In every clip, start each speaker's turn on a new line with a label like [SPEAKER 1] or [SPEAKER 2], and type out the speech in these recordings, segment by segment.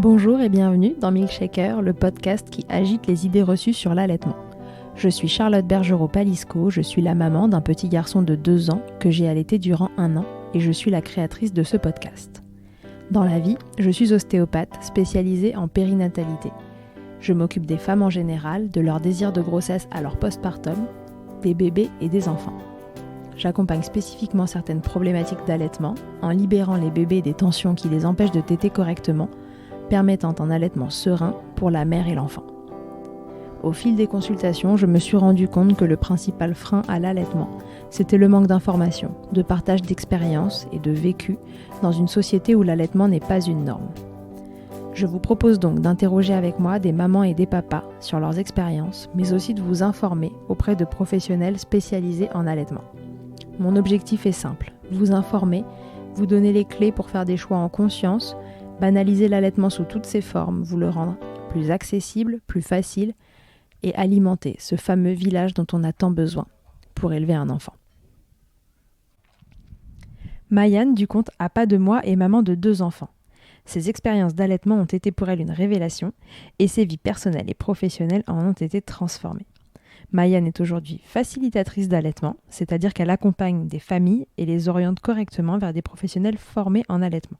[SPEAKER 1] Bonjour et bienvenue dans Milkshaker, le podcast qui agite les idées reçues sur l'allaitement. Je suis Charlotte Bergerot-Palisco, je suis la maman d'un petit garçon de 2 ans que j'ai allaité durant 1 an et je suis la créatrice de ce podcast. Dans la vie, je suis ostéopathe spécialisée en périnatalité. Je m'occupe des femmes en général, de leur désir de grossesse à leur postpartum, des bébés et des enfants. J'accompagne spécifiquement certaines problématiques d'allaitement en libérant les bébés des tensions qui les empêchent de téter correctement, permettant un allaitement serein pour la mère et l'enfant. Au fil des consultations, je me suis rendu compte que le principal frein à l'allaitement, c'était le manque d'informations, de partage d'expériences et de vécu dans une société où l'allaitement n'est pas une norme. Je vous propose donc d'interroger avec moi des mamans et des papas sur leurs expériences, mais aussi de vous informer auprès de professionnels spécialisés en allaitement. Mon objectif est simple, vous informer, vous donner les clés pour faire des choix en conscience, banaliser l'allaitement sous toutes ses formes, vous le rendre plus accessible, plus facile et alimenter ce fameux village dont on a tant besoin pour élever un enfant. Mayanne du compte À Pas de Moi est maman de 2 enfants. Ses expériences d'allaitement ont été pour elle une révélation et ses vies personnelles et professionnelles en ont été transformées. Mayanne est aujourd'hui facilitatrice d'allaitement, c'est-à-dire qu'elle accompagne des familles et les oriente correctement vers des professionnels formés en allaitement.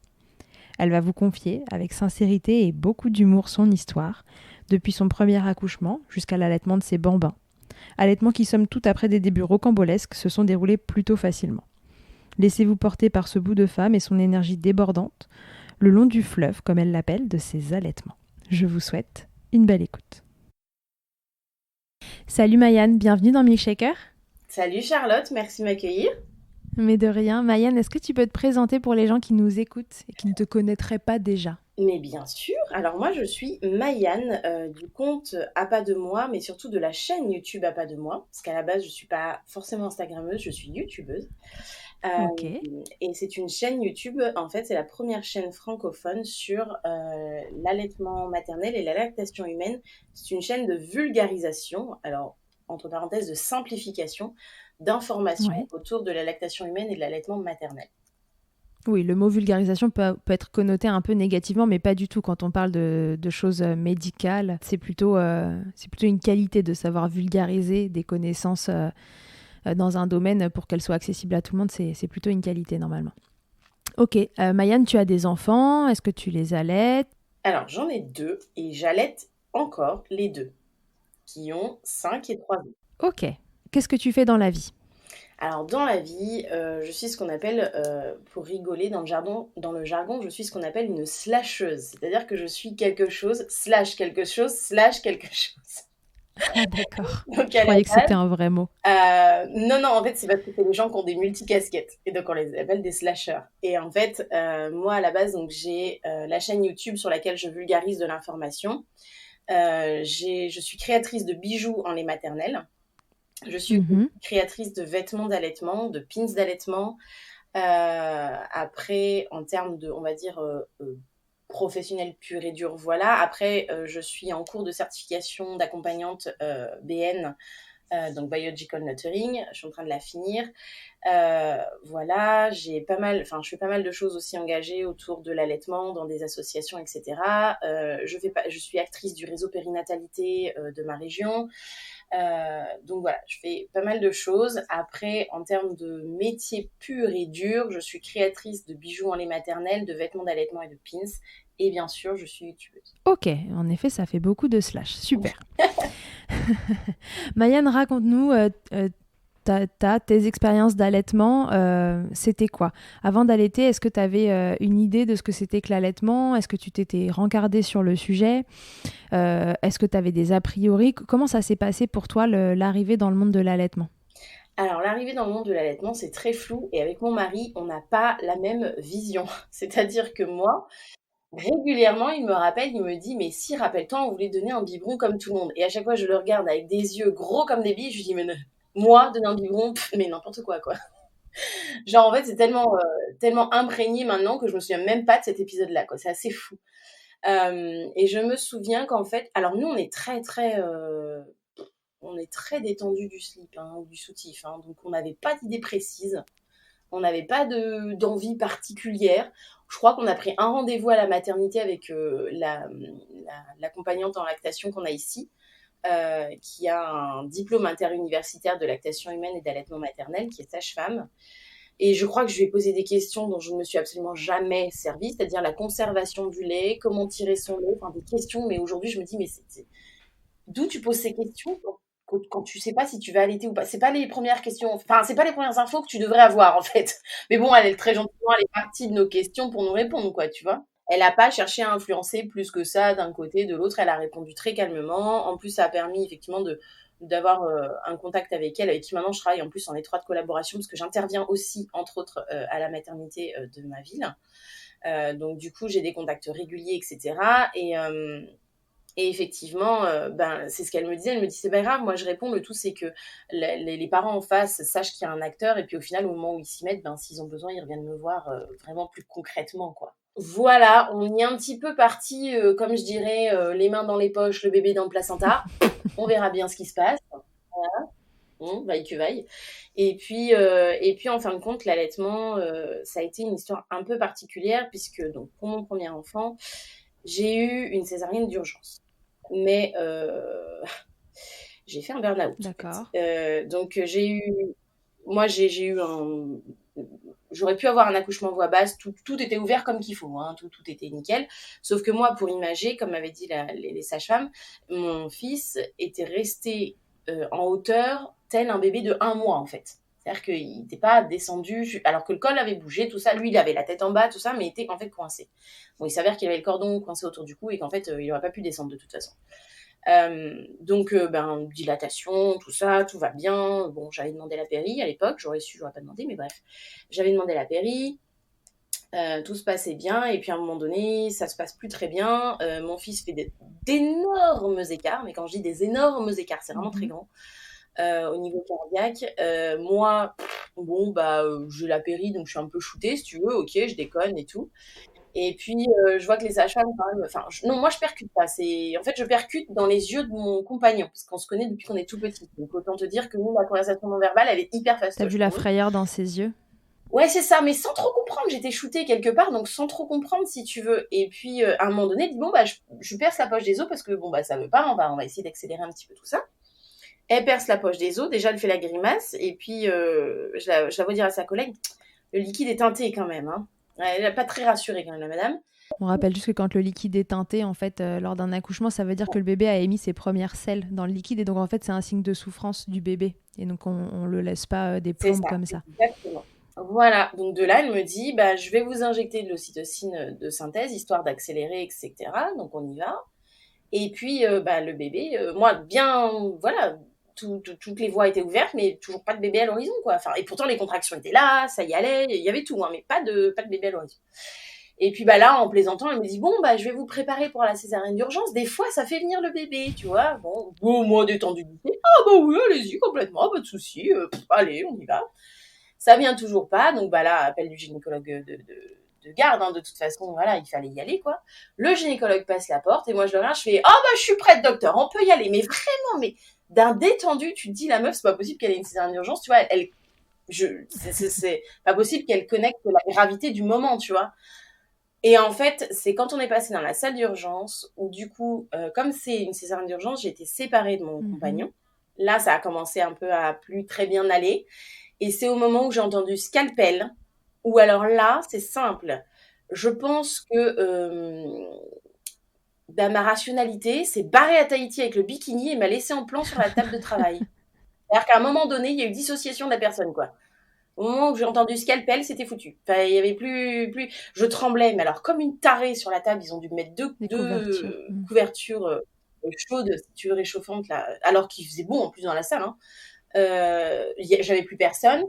[SPEAKER 1] Elle va vous confier, avec sincérité et beaucoup d'humour, son histoire, depuis son premier accouchement jusqu'à l'allaitement de ses bambins. Allaitement qui, somme toute, après des débuts rocambolesques, se sont déroulés plutôt facilement. Laissez-vous porter par ce bout de femme et son énergie débordante, le long du fleuve, comme elle l'appelle, de ses allaitements. Je vous souhaite une belle écoute. Salut Mayanne, bienvenue dans Milkshaker.
[SPEAKER 2] Salut Charlotte, merci de m'accueillir.
[SPEAKER 1] Mais de rien. Mayanne, est-ce que tu peux te présenter pour les gens qui nous écoutent et qui ne te connaîtraient pas déjà ?
[SPEAKER 2] Mais bien sûr, alors moi je suis Mayanne du compte À Pas de Moi, mais surtout de la chaîne YouTube À Pas de Moi, parce qu'à la base je suis pas forcément Instagrammeuse, je suis YouTubeuse.
[SPEAKER 1] Ok.
[SPEAKER 2] Et c'est une chaîne YouTube, en fait c'est la première chaîne francophone sur l'allaitement maternel et la lactation humaine. C'est une chaîne de vulgarisation, alors entre parenthèses de simplification, d'informations
[SPEAKER 1] Ouais.
[SPEAKER 2] autour de la lactation humaine et de l'allaitement maternel.
[SPEAKER 1] Oui, le mot vulgarisation peut être connoté un peu négativement, mais pas du tout. Quand on parle de choses médicales, c'est plutôt une qualité de savoir vulgariser des connaissances dans un domaine pour qu'elles soient accessibles à tout le monde. C'est plutôt une qualité normalement. Ok, Mayanne, tu as des enfants. Est-ce que tu les allaites ?
[SPEAKER 2] Alors, j'en ai 2 et j'allaite encore les 2, qui ont 5 et 3 ans.
[SPEAKER 1] Ok. Qu'est-ce que tu fais dans la vie ?
[SPEAKER 2] Alors, dans la vie, je suis ce qu'on appelle, pour rigoler dans le jargon, je suis ce qu'on appelle une slasheuse. C'est-à-dire que je suis quelque chose, slash quelque chose, slash quelque chose.
[SPEAKER 1] Ah d'accord.
[SPEAKER 2] Donc
[SPEAKER 1] Je
[SPEAKER 2] à la
[SPEAKER 1] croyais que c'était un vrai mot.
[SPEAKER 2] non, non, en fait, c'est parce que c'est les gens qui ont des multicasquettes et donc on les appelle des slasheurs. Et en fait, moi, à la base, donc j'ai la chaîne YouTube sur laquelle je vulgarise de l'information. Je suis créatrice de bijoux en lait maternel. Je suis
[SPEAKER 1] Mhm.
[SPEAKER 2] créatrice de vêtements d'allaitement, de pins d'allaitement. Après, en termes de, on va dire, professionnel pur et dur, voilà. Après, je suis en cours de certification d'accompagnante BN, donc Biological Nurturing. Je suis en train de la finir. Voilà, je fais pas mal de choses aussi engagées autour de l'allaitement dans des associations, etc. Je suis actrice du réseau périnatalité de ma région. Donc voilà, je fais pas mal de choses. Après, en termes de métier pur et dur, je suis créatrice de bijoux en lait maternel, de vêtements d'allaitement et de pins. Et bien sûr, je suis youtubeuse.
[SPEAKER 1] Ok, en effet, ça fait beaucoup de slash. Super. Mayanne, raconte-nous tes expériences d'allaitement. C'était quoi ? Avant d'allaiter, est-ce que tu avais une idée de ce que c'était que l'allaitement ? Est-ce que tu t'étais rencardée sur le sujet ? Est-ce que tu avais des a priori ? Comment ça s'est passé pour toi, l'arrivée dans le monde de l'allaitement ?
[SPEAKER 2] Alors, l'arrivée dans le monde de l'allaitement, c'est très flou. Et avec mon mari, on n'a pas la même vision. C'est-à-dire que moi, régulièrement, il me rappelle, il me dit, mais si, rappelle-toi, on voulait donner un biberon comme tout le monde. Et à chaque fois, je le regarde avec des yeux gros comme des billes, je lui dis, mais moi, donner un biberon, mais n'importe quoi, quoi. Genre, en fait, c'est tellement imprégné maintenant que je me souviens même pas de cet épisode-là, quoi. C'est assez fou. Et je me souviens qu'en fait, alors nous, on est très détendu du slip, hein, ou du soutif, hein, donc on n'avait pas d'idée précise. On n'avait pas d'envie particulière. Je crois qu'on a pris un rendez-vous à la maternité avec l'accompagnante en lactation qu'on a ici, qui a un diplôme interuniversitaire de lactation humaine et d'allaitement maternel, qui est sage-femme. Et je crois que je lui ai posé des questions dont je ne me suis absolument jamais servie, c'est-à-dire la conservation du lait, comment tirer son lait, enfin des questions. Mais aujourd'hui, je me dis, mais d'où tu poses ces questions quand tu sais pas si tu vas allaiter ou pas. C'est pas les premières questions, enfin, c'est pas les premières infos que tu devrais avoir, en fait. Mais bon, elle est très gentiment, elle est partie de nos questions pour nous répondre, quoi, tu vois. Elle a pas cherché à influencer plus que ça d'un côté, de l'autre. Elle a répondu très calmement. En plus, ça a permis effectivement d'avoir un contact avec elle, avec qui maintenant je travaille en plus en étroite collaboration, parce que j'interviens aussi, entre autres, à la maternité de ma ville. Donc du coup, j'ai des contacts réguliers, etc. Et effectivement, c'est ce qu'elle me disait. Elle me dit, c'est pas grave, moi je réponds. Le tout, c'est que les parents en face sachent qu'il y a un acteur. Et puis au final, au moment où ils s'y mettent, s'ils ont besoin, ils reviennent me voir vraiment plus concrètement, quoi. Voilà, on y est un petit peu parti, comme je dirais, les mains dans les poches, le bébé dans le placenta. On verra bien ce qui se passe. Voilà. Vaille que vaille. Et puis, en fin de compte, l'allaitement, ça a été une histoire un peu particulière, puisque donc, pour mon premier enfant, j'ai eu une césarienne d'urgence. Mais j'ai fait un burn-out, en fait.
[SPEAKER 1] D'accord.
[SPEAKER 2] Donc, j'ai eu un. J'aurais pu avoir un accouchement voix basse, tout était ouvert comme qu'il faut, hein, tout était nickel. Sauf que moi, pour imager, comme m'avaient dit les sages-femmes, mon fils était resté en hauteur tel un bébé de 1 mois, en fait. C'est-à-dire qu'il n'était pas descendu, alors que le col avait bougé, tout ça. Lui, il avait la tête en bas, tout ça, mais était en fait coincé. Bon, il s'avère qu'il avait le cordon coincé autour du cou et qu'en fait, il n'aurait pas pu descendre de toute façon. Donc, dilatation, tout ça, tout va bien. Bon, j'avais demandé la péri à l'époque, j'aurais su, j'aurais pas demandé, mais bref. J'avais demandé la péri, tout se passait bien, et puis à un moment donné, ça se passe plus très bien. Mon fils fait d'énormes écarts, mais quand je dis des énormes écarts, c'est vraiment très grand. Au niveau cardiaque, moi, j'ai la péri, donc je suis un peu shootée, si tu veux, ok, je déconne et tout. Et puis, je vois que les sages-femmes, quand même, enfin, non, moi, je percute pas. En fait, je percute dans les yeux de mon compagnon, parce qu'on se connaît depuis qu'on est tout petit. Donc, autant te dire que nous, la conversation non verbale, elle est hyper
[SPEAKER 1] T'as vu
[SPEAKER 2] fastoche
[SPEAKER 1] la
[SPEAKER 2] pour nous.
[SPEAKER 1] frayeur dans ses yeux?
[SPEAKER 2] Ouais, c'est ça, mais sans trop comprendre. J'étais shootée quelque part, donc sans trop comprendre, si tu veux. Et puis, à un moment donné, elle dit, bon, je perce la poche des os, parce que, bon, ça veut pas, on va essayer d'accélérer un petit peu tout ça. Elle perce la poche des os, déjà, elle fait la grimace, et puis, je la vois dire à sa collègue, le liquide est teinté quand même, hein. Elle n'est pas très rassurée, quand même, la madame.
[SPEAKER 1] On rappelle juste que quand le liquide est teinté, en fait, lors d'un accouchement, ça veut dire que le bébé a émis ses premières selles dans le liquide, et donc en fait, c'est un signe de souffrance du bébé. Et donc, on le laisse pas des
[SPEAKER 2] C'est
[SPEAKER 1] plombes
[SPEAKER 2] ça,
[SPEAKER 1] comme ça.
[SPEAKER 2] exactement. Voilà, donc de là, elle me dit, je vais vous injecter de l'ocytocine de synthèse, histoire d'accélérer, etc. Donc on y va. Et puis, le bébé, moi, bien, voilà, toutes les voies étaient ouvertes, mais toujours pas de bébé à l'horizon, quoi. Enfin, et pourtant, les contractions étaient là, ça y allait, il y avait tout, hein, mais pas de bébé à l'horizon. Et puis là, en plaisantant, elle me dit, bon, je vais vous préparer pour la césarienne d'urgence. Des fois, ça fait venir le bébé, tu vois. Bon, moi, détendu du thé. Ah oui, allez-y, complètement, pas de souci. Allez, on y va. Ça vient toujours pas, donc là, appel du gynécologue de garde, hein, de toute façon, voilà, il fallait y aller, quoi. Le gynécologue passe la porte, et moi, je le regarde, je fais, je suis prête, docteur, on peut y aller. Mais vraiment, mais d'un détendu, tu te dis, la meuf, c'est pas possible qu'elle ait une césarienne d'urgence, tu vois, c'est pas possible qu'elle connecte la gravité du moment, tu vois. Et en fait, c'est quand on est passé dans la salle d'urgence, où du coup, comme c'est une césarienne d'urgence, j'ai été séparée de mon compagnon. Là, ça a commencé un peu à plus très bien aller. Et c'est au moment où j'ai entendu scalpel, où alors là, c'est simple. Je pense que ma rationalité s'est barrée à Tahiti avec le bikini et m'a laissé en plan sur la table de travail. C'est-à-dire qu'à un moment donné, il y a eu dissociation de la personne, quoi. Au moment où j'ai entendu scalpel, c'était foutu. Enfin, il y avait plus. Je tremblais, mais alors comme une tarée sur la table, ils ont dû me mettre
[SPEAKER 1] Des couvertures.
[SPEAKER 2] deux couvertures chaudes, si tu veux, réchauffantes, là, alors qu'il faisait bon en plus dans la salle. Hein. J'avais plus personne.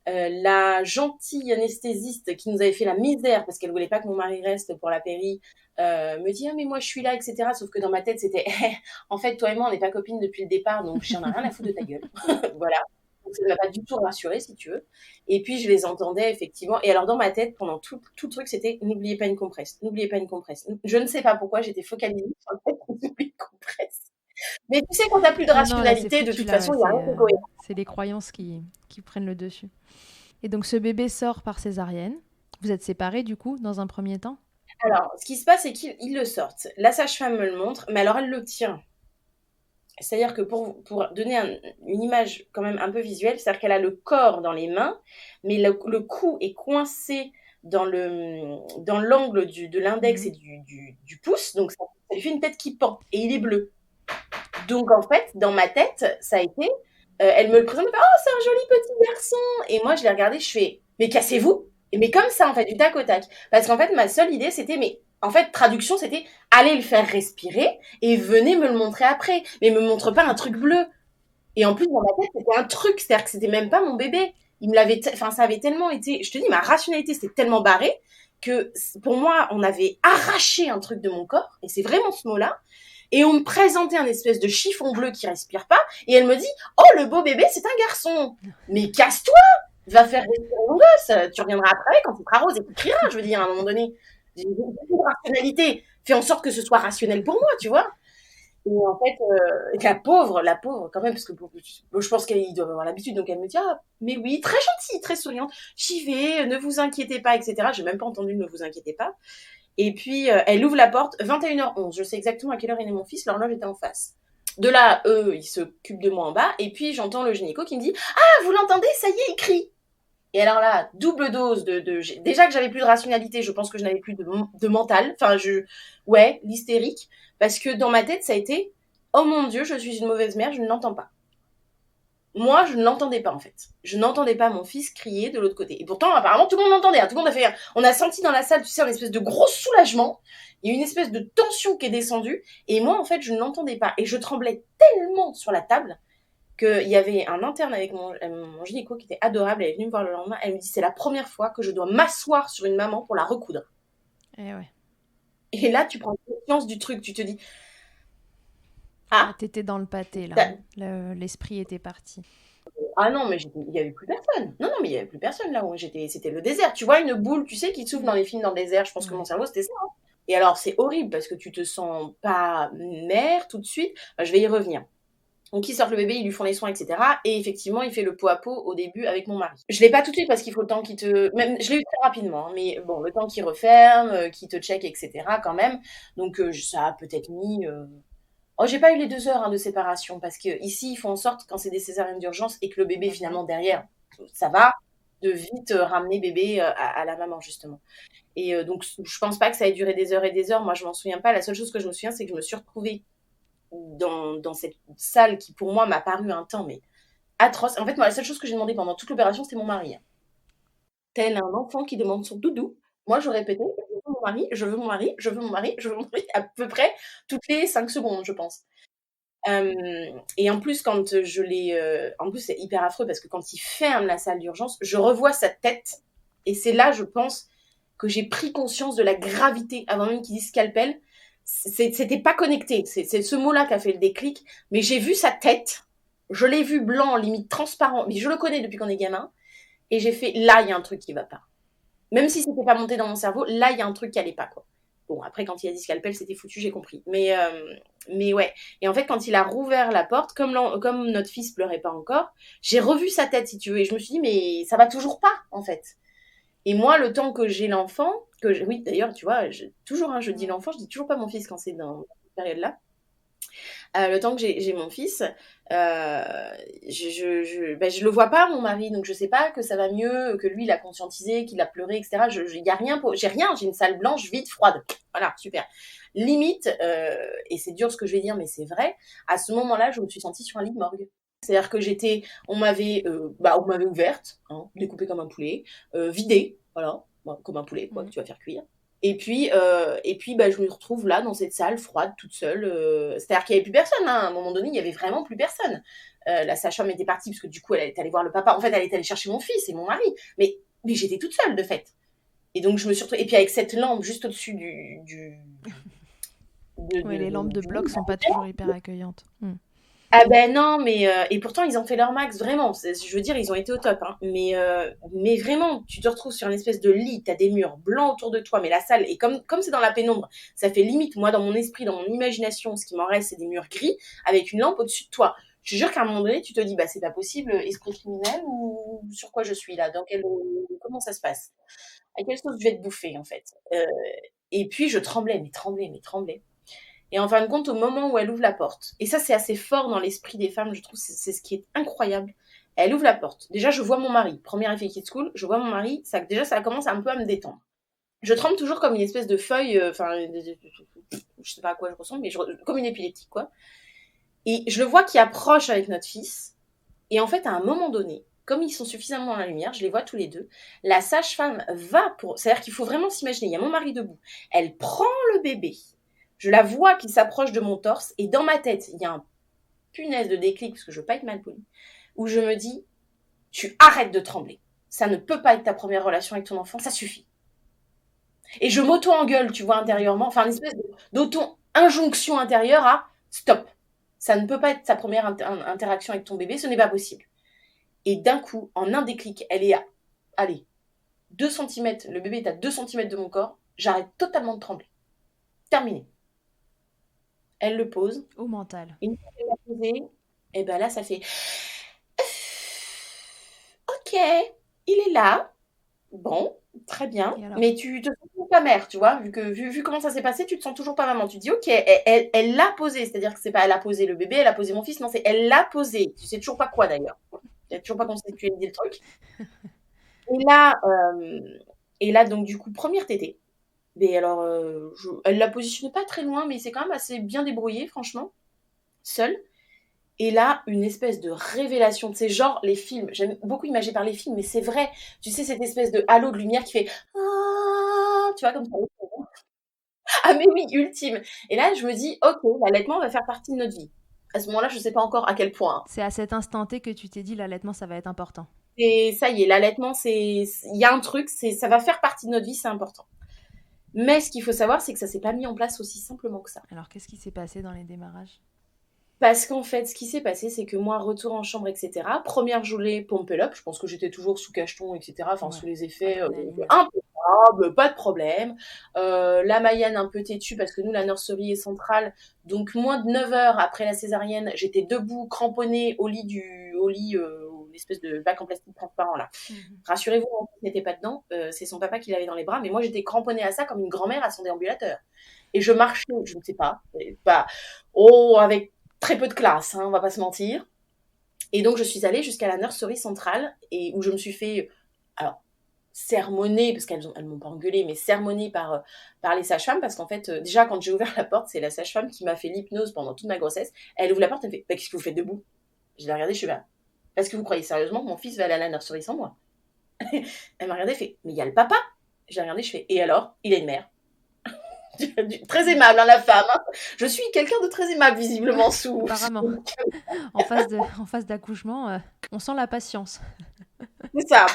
[SPEAKER 2] La gentille anesthésiste qui nous avait fait la misère parce qu'elle voulait pas que mon mari reste pour la péri me dit mais moi je suis là, etc. Sauf que dans ma tête c'était en fait toi et moi on n'est pas copines depuis le départ, donc j'en ai rien à foutre de ta gueule. Voilà, donc ça ne m'a pas du tout rassurée, si tu veux. Et puis je les entendais effectivement, et alors dans ma tête pendant tout le truc c'était n'oubliez pas une compresse, n'oubliez pas une compresse. Je ne sais pas pourquoi j'étais focalisée sur le fait qu'on oublie une compresse, mais tu sais quand t'as plus de
[SPEAKER 1] Non, là, c'est
[SPEAKER 2] rationalité de
[SPEAKER 1] foutu,
[SPEAKER 2] toute
[SPEAKER 1] là, ouais.
[SPEAKER 2] façon il y a rien qui est cohérent.
[SPEAKER 1] C'est les croyances qui prennent le dessus. Et donc ce bébé sort par césarienne. Vous êtes séparés du coup dans un premier temps?
[SPEAKER 2] Alors, ce qui se passe, c'est qu'ils le sortent. La sage-femme me le montre, mais alors elle le tient. C'est-à-dire que pour donner une image quand même un peu visuelle, c'est-à-dire qu'elle a le corps dans les mains, mais le cou est coincé dans l'angle de l'index et du pouce, donc ça lui fait une tête qui pend, et il est bleu. Donc en fait, dans ma tête, ça a été, elle me le présente, elle fait, oh c'est un joli petit garçon, et moi je l'ai regardé, je fais, mais cassez-vous, mais comme ça en fait, du tac au tac, parce qu'en fait ma seule idée c'était, mais en fait traduction c'était, allez le faire respirer et venez me le montrer après, mais me montre pas un truc bleu. Et en plus dans ma tête c'était un truc, c'est-à-dire que c'était même pas mon bébé, il me l'avait, enfin ça avait tellement été, je te dis ma rationalité c'était tellement barrée que pour moi on avait arraché un truc de mon corps, et c'est vraiment ce mot-là. Et on me présentait un espèce de chiffon bleu qui respire pas. Et elle me dit, oh, le beau bébé, c'est un garçon. Mais casse-toi, va faire respirer mon gosse. Tu reviendras après quand il sera rose et tu crieras, je veux dire, à un moment donné. J'ai une rationalité. Fais en sorte que ce soit rationnel pour moi, tu vois. Et en fait, la pauvre, quand même, parce que je pense qu'elle doit avoir l'habitude, donc elle me dit, ah, mais oui, très gentille, très souriante, j'y vais, ne vous inquiétez pas, etc. J'ai même pas entendu ne vous inquiétez pas. Et puis, elle ouvre la porte, 21h11. Je sais exactement à quelle heure est né mon fils, l'horloge était en face. De là, eux, ils s'occupent de moi en bas. Et puis, j'entends le gynéco qui me dit « Ah, vous l'entendez? Ça y est, il crie !» Et alors là, double dose déjà que j'avais plus de rationalité, je pense que je n'avais plus de mental. Enfin, ouais, l'hystérique. Parce que dans ma tête, ça a été « Oh mon Dieu, je suis une mauvaise mère, je ne l'entends pas. » Moi, je ne l'entendais pas, en fait. Je n'entendais pas mon fils crier de l'autre côté. Et pourtant, apparemment, tout le monde l'entendait. Tout le monde a fait... On a senti dans la salle, tu sais, une espèce de gros soulagement. Il y a une espèce de tension qui est descendue. Et moi, en fait, je ne l'entendais pas. Et je tremblais tellement sur la table qu'il y avait un interne avec mon gynéco qui était adorable. Elle est venue me voir le lendemain. Elle me dit, c'est la première fois que je dois m'asseoir sur une maman pour la recoudre.
[SPEAKER 1] Et ouais.
[SPEAKER 2] Et là, tu prends conscience du truc. Tu te dis...
[SPEAKER 1] Ah, t'étais dans le pâté, là. L'esprit était parti.
[SPEAKER 2] Ah non, mais il n'y avait plus personne. Non, mais il n'y avait plus personne là où j'étais. C'était le désert. Tu vois une boule, tu sais, qui s'ouvre dans les films dans le désert. Je pense que mon cerveau, c'était ça. Hein. Et alors, c'est horrible parce que tu te sens pas mère tout de suite. Enfin, je vais y revenir. Donc, ils sortent le bébé, ils lui font les soins, etc. Et effectivement, il fait le pot à pot au début avec mon mari. Je l'ai pas tout de suite parce qu'il faut le temps qu'il te... Même, je l'ai eu très rapidement, hein, mais bon, le temps qu'il referme, qu'il te check, etc. quand même. Donc, ça a peut-être mis... Oh, j'ai pas eu les 2 heures de séparation parce que ici ils font en sorte quand c'est des césariennes d'urgence et que le bébé finalement derrière ça va de vite ramener bébé à la maman justement. Et donc je pense pas que ça ait duré des heures et des heures. Moi je m'en souviens pas. La seule chose que je me souviens c'est que je me suis retrouvée dans cette salle qui pour moi m'a paru un temps mais atroce. En fait moi la seule chose que j'ai demandé pendant toute l'opération c'était mon mari. Tel un enfant qui demande son doudou. Moi je répétais je veux mon mari, je veux mon mari, je veux mon mari, je veux mon mari à peu près toutes les 5 secondes je pense. Et en plus, quand je l'ai... en plus, c'est hyper affreux parce que quand il ferme la salle d'urgence, je revois sa tête. Et c'est là, je pense, que j'ai pris conscience de la gravité avant même qu'il dise scalpel. C'était pas connecté. C'est ce mot-là qui a fait le déclic. Mais j'ai vu sa tête. Je l'ai vu blanc, limite transparent. Mais je le connais depuis qu'on est gamin. Et j'ai fait, là, il y a un truc qui va pas. Même si c'était pas monté dans mon cerveau, là, il y a un truc qui allait pas, quoi. Bon, après, quand il a dit scalpel, c'était foutu, j'ai compris. Mais ouais. Et en fait, quand il a rouvert la porte, comme notre fils pleurait pas encore, j'ai revu sa tête, si tu veux. Et je me suis dit, mais ça va toujours pas, en fait. Et moi, le temps que j'ai l'enfant, oui, d'ailleurs, tu vois, toujours, je dis l'enfant, je dis toujours pas mon fils quand c'est dans cette période-là. Le temps que j'ai mon fils, je le vois pas mon mari, donc je sais pas que ça va mieux, que lui il a conscientisé, qu'il a pleuré, etc. Y a rien, j'ai une salle blanche vide, froide. Voilà, super. Limite, et c'est dur ce que je vais dire, mais c'est vrai. À ce moment-là, je me suis sentie sur un lit de morgue. C'est-à-dire que on m'avait ouverte, hein, découpée comme un poulet, vidée, voilà, comme un poulet quoi, que tu vas faire cuire. Et puis, je me retrouve là, dans cette salle froide, toute seule. C'est-à-dire qu'il n'y avait plus personne. Hein. À un moment donné, il n'y avait vraiment plus personne. La sage-femme était partie, parce que du coup, elle est allée voir le papa. En fait, elle est allée chercher mon fils et mon mari. Mais j'étais toute seule, de fait. Et donc, je me suis retrouvée... Et puis, avec cette lampe juste au-dessus
[SPEAKER 1] oui, les lampes de bloc sont pas toujours hyper accueillantes.
[SPEAKER 2] Ah ben non, mais et pourtant ils ont fait leur max, vraiment. Je veux dire, ils ont été au top, hein. Mais vraiment, tu te retrouves sur une espèce de lit, t'as des murs blancs autour de toi, mais la salle est comme c'est dans la pénombre, ça fait limite, moi dans mon esprit, dans mon imagination, ce qui m'en reste, c'est des murs gris avec une lampe au-dessus de toi. Je te jure qu'à un moment donné, tu te dis, bah, c'est pas possible, esprit criminel ou sur quoi je suis là? Comment ça se passe? À quelle sauce je vais être bouffée, en fait? Et puis, je tremblais, mais tremblais, mais tremblais. Et en fin de compte, au moment où elle ouvre la porte, et ça, c'est assez fort dans l'esprit des femmes, je trouve, c'est ce qui est incroyable. Elle ouvre la porte. Déjà, je vois mon mari. Premier effet Kids School, je vois mon mari. Déjà, ça commence un peu à me détendre. Je tremble toujours comme une espèce de feuille, je sais pas à quoi je ressemble, mais comme une épileptique, quoi. Et je le vois qui approche avec notre fils. Et en fait, à un moment donné, comme ils sont suffisamment dans la lumière, je les vois tous les deux, la sage-femme va pour... C'est-à-dire qu'il faut vraiment s'imaginer, il y a mon mari debout. Elle prend le bébé. Je la vois qui s'approche de mon torse. Et dans ma tête, il y a un punaise de déclic, parce que je veux pas être mal polie, où je me dis, tu arrêtes de trembler. Ça ne peut pas être ta première relation avec ton enfant, ça suffit. Et je m'auto-engueule, tu vois, intérieurement, enfin une espèce d'auto-injonction intérieure à stop. Ça ne peut pas être ta première interaction avec ton bébé, ce n'est pas possible. Et d'un coup, en un déclic, elle est à, allez, 2 centimètres, le bébé est à 2 centimètres de mon corps, j'arrête totalement de trembler. Terminé. Elle le pose.
[SPEAKER 1] Au mental.
[SPEAKER 2] Une fois qu'elle l'a posé, et ben là, ça fait ok, il est là. Bon, très bien. Mais tu te sens toujours pas mère, tu vois, vu comment ça s'est passé, tu te sens toujours pas maman. Tu te dis, ok, elle l'a posé, c'est-à-dire que c'est pas elle a posé le bébé, elle a posé mon fils, non, c'est elle l'a posé. Tu sais toujours pas quoi d'ailleurs. Tu n'as toujours pas conceptualisé le truc. Et là, donc du coup, première tétée. Mais alors, elle la positionne pas très loin, mais c'est quand même assez bien débrouillé, franchement, seule. Et là, une espèce de révélation, tu sais, genre les films. J'aime beaucoup imager par les films, mais c'est vrai. Tu sais, cette espèce de halo de lumière qui fait ah, tu vois, comme ça. Ah, mais oui, ultime. Et là, je me dis, ok, l'allaitement va faire partie de notre vie. À ce moment-là, je sais pas encore à quel point.
[SPEAKER 1] C'est à cet instant T que tu t'es dit l'allaitement, ça va être important.
[SPEAKER 2] Et ça y est, l'allaitement, il y a un truc, ça va faire partie de notre vie, c'est important. Mais ce qu'il faut savoir, c'est que ça s'est pas mis en place aussi simplement que ça.
[SPEAKER 1] Alors, qu'est-ce qui s'est passé dans les démarrages?
[SPEAKER 2] Parce qu'en fait, ce qui s'est passé, c'est que moi, retour en chambre, etc. Première journée, pump up. Je pense que j'étais toujours sous cacheton, etc. Enfin, ouais, sous les effets impeccable, pas de problème. La Mayenne un peu têtue parce que nous, la nurserie est centrale. Donc, moins de 9 heures après la césarienne, j'étais debout, cramponnée au lit, l'espèce de bac en plastique transparent là. Rassurez-vous, mon fils n'était pas dedans. C'est son papa qui l'avait dans les bras. Mais moi, j'étais cramponnée à ça comme une grand-mère à son déambulateur. Et je marchais, je ne sais pas, avec très peu de classe, hein, on va pas se mentir. Et donc, je suis allée jusqu'à la nurserie centrale et où je me suis fait, alors, sermonner, parce qu'elles m'ont pas engueulée, mais sermonner par les sages-femmes, parce qu'en fait, déjà, quand j'ai ouvert la porte, c'est la sage-femme qui m'a fait l'hypnose pendant toute ma grossesse. Elle ouvre la porte, elle fait, bah, qu'est-ce que vous faites debout? Je l'ai regardée, je suis là, est-ce que vous croyez sérieusement que mon fils va aller à la nurserie sans moi? Elle m'a regardée, elle fait, mais il y a le papa. Je l'ai regardée, je fais, et alors? Il a une mère. Très aimable, hein, la femme. Hein. Je suis quelqu'un de très aimable, visiblement, sous.
[SPEAKER 1] Apparemment. En face d'accouchement, on sent la patience.
[SPEAKER 2] C'est ça.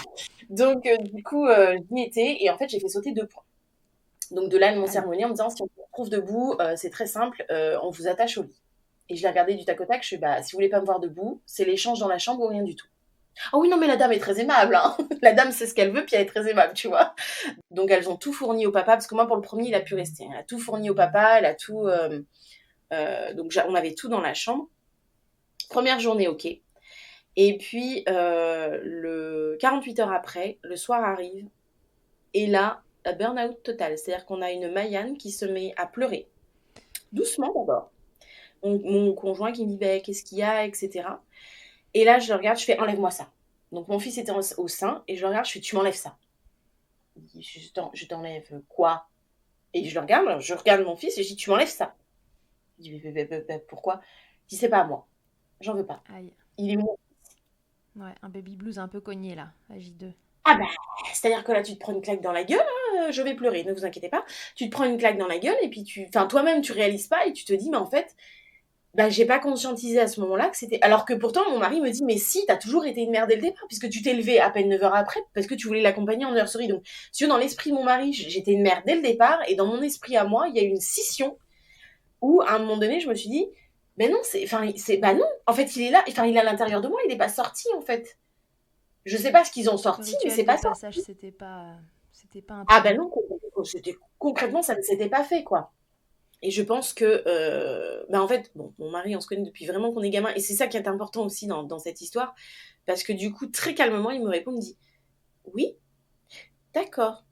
[SPEAKER 2] Donc, du coup, j'y étais et en fait, j'ai fait sauter 2 points. Donc, de là, ils m'ont sermonné en me disant si on se retrouve debout, c'est très simple, on vous attache au lit. Et je l'ai regardé du tac au tac, je suis bah, si vous voulez pas me voir debout, c'est l'échange dans la chambre ou rien du tout. Ah oui, non, mais la dame est très aimable. Hein. La dame sait ce qu'elle veut, puis elle est très aimable, tu vois. Donc, elles ont tout fourni au papa, parce que moi, pour le premier, il a pu rester. Elle a tout fourni au papa, elle a tout. Donc, on avait tout dans la chambre. Première journée, ok. Et puis, 48 heures après, le soir arrive, et là, burn-out total. C'est-à-dire qu'on a une Maïane qui se met à pleurer. Doucement d'abord. Mon conjoint qui me dit bah, qu'est-ce qu'il y a, etc. Et là, je le regarde, je fais enlève-moi ça. Donc mon fils était au sein, et je le regarde, je fais tu m'enlèves ça. Il dit je t'enlève quoi? Et je regarde mon fils et je dis tu m'enlèves ça. Il dit pourquoi? Il dit c'est pas à moi. J'en veux pas.
[SPEAKER 1] Aïe.
[SPEAKER 2] Il est mon.
[SPEAKER 1] Ouais, un baby blues un peu cogné là, à J2.
[SPEAKER 2] Ah bah, c'est-à-dire que là, tu te prends une claque dans la gueule, hein, je vais pleurer, ne vous inquiétez pas. Tu te prends une claque dans la gueule et puis toi-même, tu réalises pas et tu te dis, mais en fait, bah, j'ai pas conscientisé à ce moment-là que c'était. Alors que pourtant, mon mari me dit, mais si, t'as toujours été une mère dès le départ, puisque tu t'es levée à peine 9 heures après, parce que tu voulais l'accompagner en nurserie. Donc, si dans l'esprit de mon mari, j'étais une mère dès le départ, et dans mon esprit à moi, il y a eu une scission où, à un moment donné, je me suis dit, ben non, bah non, en fait, il est là, enfin, il est à l'intérieur de moi, il est pas sorti, en fait. Je sais pas ce qu'ils ont sorti, mais c'est pas ça.
[SPEAKER 1] C'était pas un
[SPEAKER 2] Ah ben non, concrètement, ça ne s'était pas fait, quoi. Et je pense que, en fait, bon, mon mari, on se connaît depuis vraiment qu'on est gamin, et c'est ça qui est important aussi dans cette histoire, parce que du coup, très calmement, il me répond, il me dit, oui, d'accord,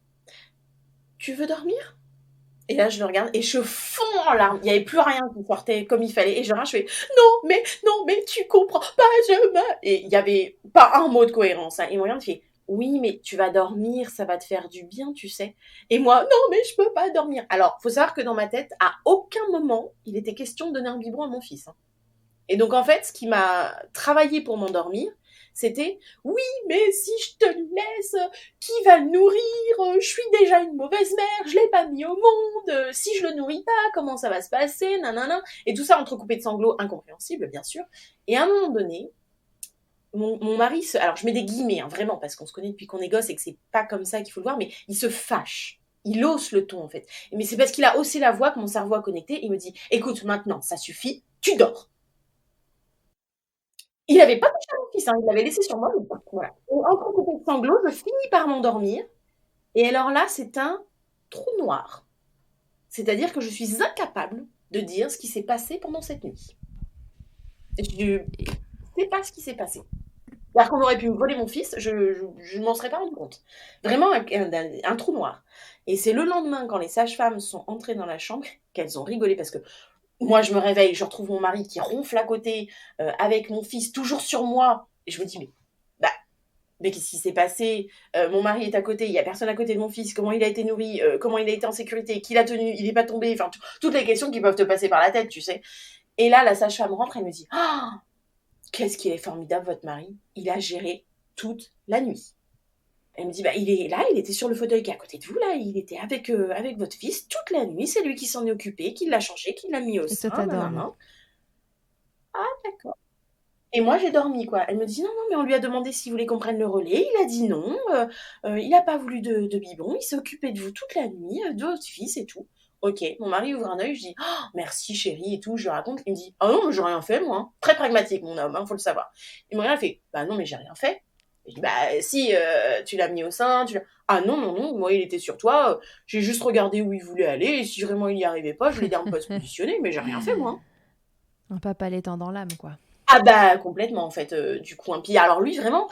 [SPEAKER 2] tu veux dormir? Et là, je le regarde et je fonds en larmes. Il n'y avait plus rien qui sortait comme il fallait. Et je rage, je fais non, mais tu comprends pas, je me. Et il n'y avait pas un mot de cohérence. Hein. Il me regarde, il fait oui, mais tu vas dormir, ça va te faire du bien, tu sais. Et moi, non, mais je peux pas dormir. Alors, faut savoir que dans ma tête, à aucun moment, il était question de donner un biberon à mon fils. Hein. Et donc, en fait, ce qui m'a travaillé pour m'endormir, c'était oui, mais si je te le laisse, qui va le nourrir? Je suis déjà une mauvaise mère, je l'ai pas mis au monde. Si je le nourris pas, comment ça va se passer? Nanana. Et tout ça entrecoupé de sanglots incompréhensibles, bien sûr. Et à un moment donné, mon mari alors je mets des guillemets, hein, vraiment, parce qu'on se connaît depuis qu'on est gosse et que c'est pas comme ça qu'il faut le voir, mais il se fâche. Il hausse le ton, en fait. Mais c'est parce qu'il a haussé la voix que mon cerveau a connecté. Il me dit, écoute, maintenant, ça suffit, tu dors. Il avait pas touché à mon fils, hein, il l'avait laissé sur moi. Voilà. Et entrecoupé de sanglots, je finis par m'endormir. Et alors là, c'est un trou noir. C'est-à-dire que je suis incapable de dire ce qui s'est passé pendant cette nuit. Je ne sais pas ce qui s'est passé. Alors qu'on aurait pu me voler mon fils, je ne m'en serais pas rendu compte. Vraiment un trou noir. Et c'est le lendemain, quand les sages-femmes sont entrées dans la chambre, qu'elles ont rigolé parce que moi, je me réveille, je retrouve mon mari qui ronfle à côté, avec mon fils toujours sur moi. Et je me dis, bah, mais qu'est-ce qui s'est passé? Mon mari est à côté, il n'y a personne à côté de mon fils, comment il a été nourri, comment il a été en sécurité, qui l'a tenu, il n'est pas tombé, enfin, toutes les questions qui peuvent te passer par la tête, tu sais. Et là, la sage-femme rentre, elle me dit, ah, oh, qu'est-ce qu'il est formidable, votre mari. Il a géré toute la nuit. Elle me dit, il est là, il était sur le fauteuil qui est à côté de vous, là, il était avec votre fils toute la nuit, c'est lui qui s'en est occupé, qui l'a changé, qui l'a mis au
[SPEAKER 1] Et toi,
[SPEAKER 2] sein,
[SPEAKER 1] t'as dormi.
[SPEAKER 2] nanana. Ah, d'accord. Et moi, j'ai dormi, quoi. Elle me dit, non, mais on lui a demandé s'il voulait qu'on prenne le relais, il a dit non, il n'a pas voulu de biberon, il s'est occupé de vous toute la nuit, de votre fils et tout. Ok, mon mari ouvre un œil, je dis, oh, merci chérie et tout, je lui raconte, il me dit, ah non, mais j'ai rien fait, moi. Hein. Très pragmatique, mon homme, hein, faut le savoir. Il me regarde, il fait, bah non, mais j'ai rien fait. Je dis, bah si, tu l'as mis au sein, tu l'as... Ah non, non, non, moi il était sur toi, j'ai juste regardé où il voulait aller, et si vraiment il n'y arrivait pas, je l'ai aidé un peu à se positionner, mais j'ai rien fait, moi. Hein.
[SPEAKER 1] Un papa l'étend dans l'âme, quoi.
[SPEAKER 2] Ah bah complètement en fait, du coup. Hein. Puis alors lui vraiment,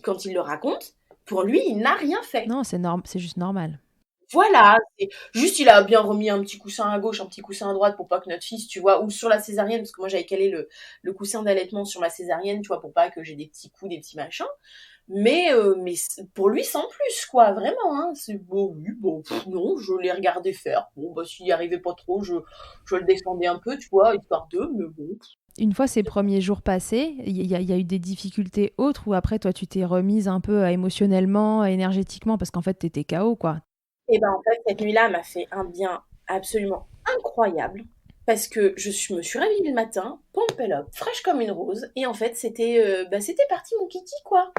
[SPEAKER 2] quand il le raconte, pour lui, il n'a rien fait.
[SPEAKER 1] Non, c'est juste normal.
[SPEAKER 2] Voilà, c'est juste il a bien remis un petit coussin à gauche, un petit coussin à droite pour pas que notre fils, tu vois, ou sur la césarienne, parce que moi j'avais calé le coussin d'allaitement sur ma césarienne, tu vois, pour pas que j'ai des petits coups, des petits machins. Mais pour lui, sans plus, quoi, vraiment. Hein. C'est bon, oui, bon, non, je l'ai regardé faire. Bon, bah s'il n'y arrivait pas trop, je le défendais un peu, tu vois, histoire d'eux, mais bon.
[SPEAKER 1] Une fois ces premiers jours passés, il y a eu des difficultés autres ou après, toi, tu t'es remise un peu émotionnellement, énergétiquement, parce qu'en fait, t'étais KO, quoi.
[SPEAKER 2] Et ben en fait, cette nuit-là m'a fait un bien absolument incroyable parce que me suis réveillée le matin, pompe-up, fraîche comme une rose, et en fait, c'était parti mon kiki, quoi.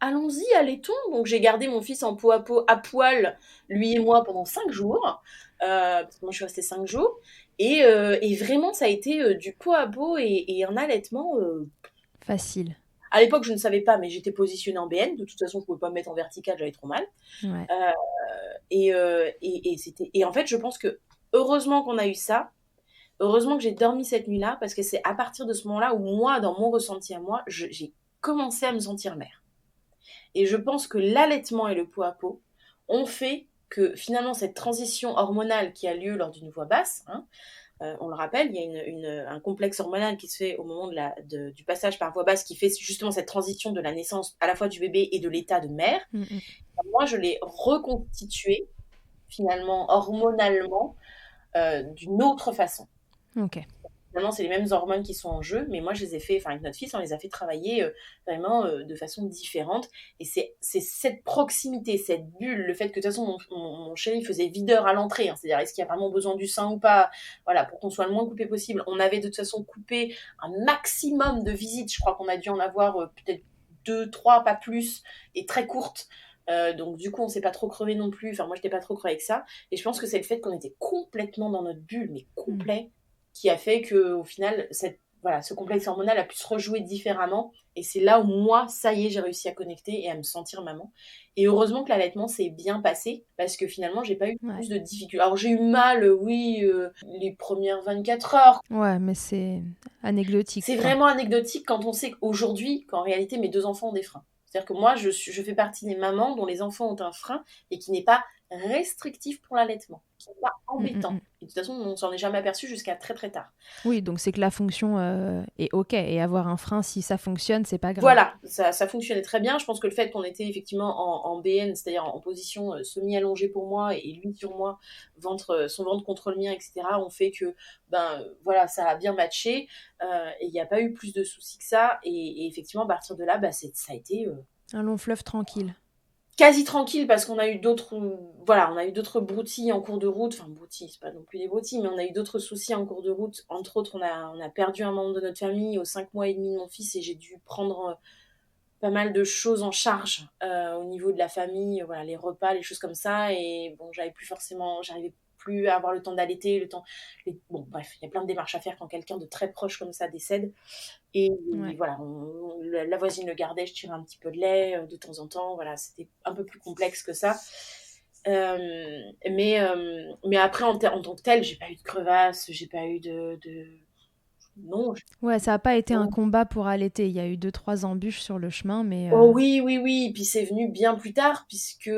[SPEAKER 2] Allons-y, allaitons. Donc j'ai gardé mon fils en peau à peau, à poil, lui et moi, pendant 5 jours, parce que moi je suis restée 5 jours, et vraiment, ça a été du pot à peau et un allaitement.
[SPEAKER 1] Facile.
[SPEAKER 2] À l'époque, je ne savais pas, mais j'étais positionnée en BN. De toute façon, je ne pouvais pas me mettre en vertical, j'avais trop mal.
[SPEAKER 1] Ouais.
[SPEAKER 2] Euh, et en fait, je pense que heureusement qu'on a eu ça, heureusement que j'ai dormi cette nuit-là, parce que c'est à partir de ce moment-là où moi, dans mon ressenti à moi, j'ai commencé à me sentir mère. Et je pense que l'allaitement et le pot à pot ont fait que finalement cette transition hormonale qui a lieu lors d'une voix basse, hein, on le rappelle, il y a un complexe hormonal qui se fait au moment du passage par voie basse qui fait justement cette transition de la naissance à la fois du bébé et de l'état de mère.
[SPEAKER 1] Mm-mm.
[SPEAKER 2] Moi, je l'ai reconstitué finalement hormonalement d'une autre façon.
[SPEAKER 1] Ok.
[SPEAKER 2] Finalement, c'est les mêmes hormones qui sont en jeu, mais moi, je les ai fait, enfin, avec notre fils, on les a fait travailler vraiment de façon différente. Et c'est cette proximité, cette bulle, le fait que de toute façon, mon chéri faisait videur à l'entrée, hein, c'est-à-dire est-ce qu'il y a vraiment besoin du sein ou pas, voilà, pour qu'on soit le moins coupé possible. On avait de toute façon coupé un maximum de visites, je crois qu'on a dû en avoir peut-être 2, 3, pas plus, et très courtes. Donc du coup on s'est pas trop crevé non plus, enfin moi j'étais pas trop crevé avec ça, et je pense que c'est le fait qu'on était complètement dans notre bulle, mais complet, qui a fait que au final voilà, ce complexe hormonal a pu se rejouer différemment. Et c'est là où moi, ça y est, j'ai réussi à connecter et à me sentir maman. Et heureusement que l'allaitement s'est bien passé parce que finalement, j'ai pas eu
[SPEAKER 1] Ouais.
[SPEAKER 2] plus de difficultés. Alors j'ai eu mal, oui, les premières 24 heures.
[SPEAKER 1] Ouais, mais c'est anecdotique,
[SPEAKER 2] C'est
[SPEAKER 1] quoi.
[SPEAKER 2] vraiment anecdotique quand on sait qu'aujourd'hui, qu'en réalité, mes 2 enfants ont des freins. C'est-à-dire que moi, je fais partie des mamans dont les enfants ont un frein et qui n'est pas restrictif pour l'allaitement, qui n'est pas
[SPEAKER 1] Mm, mm,
[SPEAKER 2] embêtant.
[SPEAKER 1] mm.
[SPEAKER 2] Et de toute façon, on s'en est jamais aperçu jusqu'à très très tard.
[SPEAKER 1] Oui, donc c'est que la fonction est OK. Et avoir un frein, si ça fonctionne, c'est pas grave.
[SPEAKER 2] Voilà, ça fonctionnait très bien. Je pense que le fait qu'on était effectivement en BN, c'est-à-dire en position semi-allongée pour moi et lui sur moi, son ventre contre le mien, etc., ont fait que voilà, ça a bien matché et il n'y a pas eu plus de soucis que ça. Et effectivement, à partir de là, ça a été
[SPEAKER 1] Un long fleuve tranquille.
[SPEAKER 2] quasi tranquille parce qu'on a eu d'autres broutilles en cours de route. Enfin, broutilles, c'est pas non plus des broutilles, mais on a eu d'autres soucis en cours de route. Entre autres, on a perdu un membre de notre famille aux 5 mois et demi de mon fils et j'ai dû prendre pas mal de choses en charge au niveau de la famille, voilà, les repas, les choses comme ça. Et bon, j'arrivais plus à avoir le temps d'allaiter, bon, bref, il y a plein de démarches à faire quand quelqu'un de très proche comme ça décède. Et
[SPEAKER 1] Ouais.
[SPEAKER 2] voilà, la voisine le gardait, je tirais un petit peu de lait de temps en temps. Voilà, c'était un peu plus complexe que ça. Mais après, en tant que tel, j'ai pas eu de crevasse, j'ai pas eu non.
[SPEAKER 1] Ouais, ça n'a pas été un combat pour allaiter. Il y a eu 2-3 embûches sur le chemin, mais
[SPEAKER 2] Oh oui, oui, oui. Puis c'est venu bien plus tard, puisque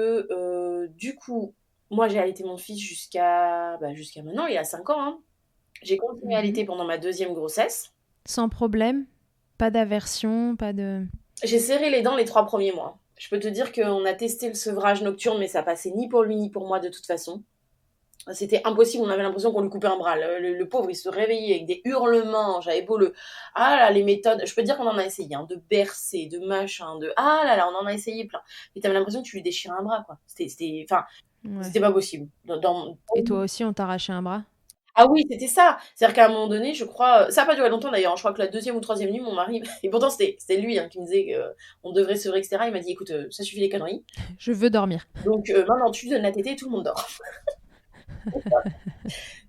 [SPEAKER 2] du coup, moi j'ai allaité mon fils jusqu'à maintenant, il a 5 ans. Hein. J'ai continué à
[SPEAKER 1] mhm.
[SPEAKER 2] allaiter pendant ma deuxième grossesse.
[SPEAKER 1] Sans problème. Pas d'aversion, pas de...
[SPEAKER 2] J'ai serré les dents les 3 premiers mois. Je peux te dire qu'on a testé le sevrage nocturne, mais ça passait ni pour lui ni pour moi de toute façon. C'était impossible, on avait l'impression qu'on lui coupait un bras. Le pauvre, il se réveillait avec des hurlements. J'avais beau le... Ah là, les méthodes... Je peux te dire qu'on en a essayé, hein, de bercer, de machin, de... Ah là là, on en a essayé plein. Mais t'avais l'impression que tu lui déchirais un bras, quoi. Enfin,
[SPEAKER 1] Ouais.
[SPEAKER 2] c'était pas possible.
[SPEAKER 1] Et toi aussi, on t'a arraché un bras?
[SPEAKER 2] Ah oui, c'était ça. C'est-à-dire qu'à un moment donné, je crois... Ça n'a pas duré longtemps, d'ailleurs. Je crois que la deuxième ou troisième nuit, mon mari... Et pourtant, c'était lui qui me disait qu'on devrait sevrer, etc. Il m'a dit, écoute, ça suffit les conneries.
[SPEAKER 1] Je veux dormir.
[SPEAKER 2] Donc maintenant, tu lui donnes la tétée et tout le monde dort.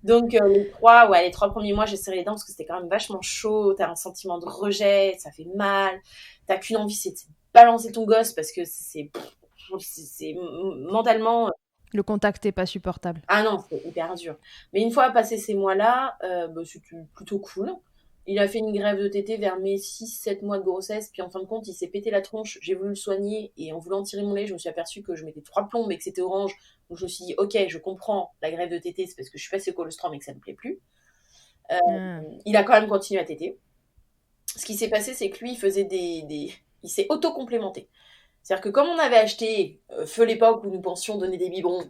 [SPEAKER 2] Donc les 3 premiers mois, j'ai serré les dents parce que c'était quand même vachement chaud. T'as un sentiment de rejet, ça fait mal. T'as qu'une envie, c'est de balancer ton gosse parce que c'est mentalement.
[SPEAKER 1] Le contact est pas supportable.
[SPEAKER 2] Ah non, c'est hyper dur. Mais une fois passé ces mois-là, c'était plutôt cool. Il a fait une grève de tétée vers mes 6-7 mois de grossesse, puis en fin de compte, il s'est pété la tronche. J'ai voulu le soigner, et en voulant tirer mon lait, je me suis aperçue que je mettais 3 plombes et que c'était orange. Donc je me suis dit, ok, je comprends la grève de tétée, c'est parce que je suis passée au colostrum et que ça me plaît plus.
[SPEAKER 1] Ah.
[SPEAKER 2] Il a quand même continué à téter. Ce qui s'est passé, c'est que lui, il s'est auto-complémenté. C'est-à-dire que comme on avait acheté feu l'époque où nous pensions donner des biberons,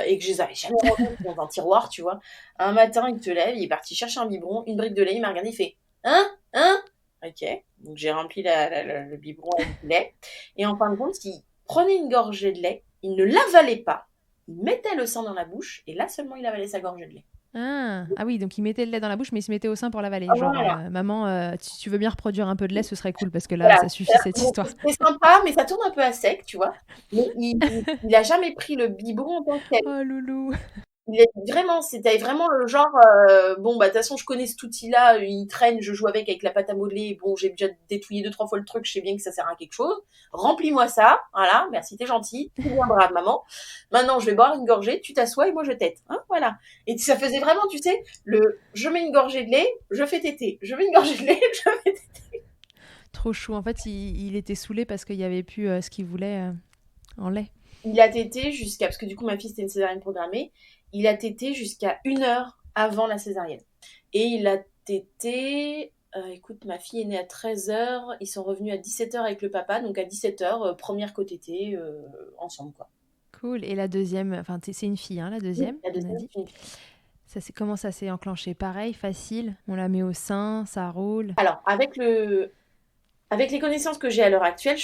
[SPEAKER 2] et que je les avais jamais rangés dans un tiroir, tu vois, un matin, il te lève, il est parti chercher un biberon, une brique de lait, il m'a regardé, il fait « Hein? Hein ?» Ok, donc j'ai rempli le biberon avec du lait. Et en fin de compte, il prenait une gorgée de lait, il ne l'avalait pas, il mettait le sein dans la bouche, et là seulement il avalait sa gorgée de lait.
[SPEAKER 1] Ah oui, donc il mettait le lait dans la bouche, mais il se mettait au sein pour l'avaler.
[SPEAKER 2] Ah,
[SPEAKER 1] Genre,
[SPEAKER 2] voilà.
[SPEAKER 1] maman, si tu veux bien reproduire un peu de lait, ce serait cool, parce que là,
[SPEAKER 2] Voilà.
[SPEAKER 1] ça suffit cette histoire.
[SPEAKER 2] C'est sympa, mais ça tourne un peu à sec, tu vois. Mais il a jamais pris le biberon en tant que tel.
[SPEAKER 1] Oh loulou.
[SPEAKER 2] C'était vraiment le genre, bon, bah, de toute façon, je connais cet outil-là, il traîne, je joue avec la pâte à modeler, bon, j'ai déjà détouillé 2-3 fois le truc, je sais bien que ça sert à quelque chose. Remplis-moi ça, voilà, merci, t'es gentil, t'es bien brave, maman. Maintenant, je vais boire une gorgée, tu t'assois et moi je tète, hein, voilà. Et ça faisait vraiment, tu sais, je mets une gorgée de lait, je fais téter, je mets une gorgée de lait, je fais téter.
[SPEAKER 1] Trop chou. En fait, il était saoulé parce qu'il n'y avait plus ce qu'il voulait en lait.
[SPEAKER 2] Il a tété parce que du coup, ma fille, c'était une césarienne programmée, il a tété jusqu'à 1 heure avant la césarienne. Et il a tété, écoute, ma fille est née à 13h, ils sont revenus à 17h avec le papa, donc à 17h, première co-tété, ensemble, quoi.
[SPEAKER 1] Cool. Et la deuxième, enfin, c'est une fille, hein, la deuxième,
[SPEAKER 2] La
[SPEAKER 1] on a
[SPEAKER 2] deuxième,
[SPEAKER 1] dit.
[SPEAKER 2] c'est une fille.
[SPEAKER 1] Comment ça s'est enclenché? Pareil, facile. On la met au sein, ça roule.
[SPEAKER 2] Alors, avec les connaissances que j'ai à l'heure actuelle,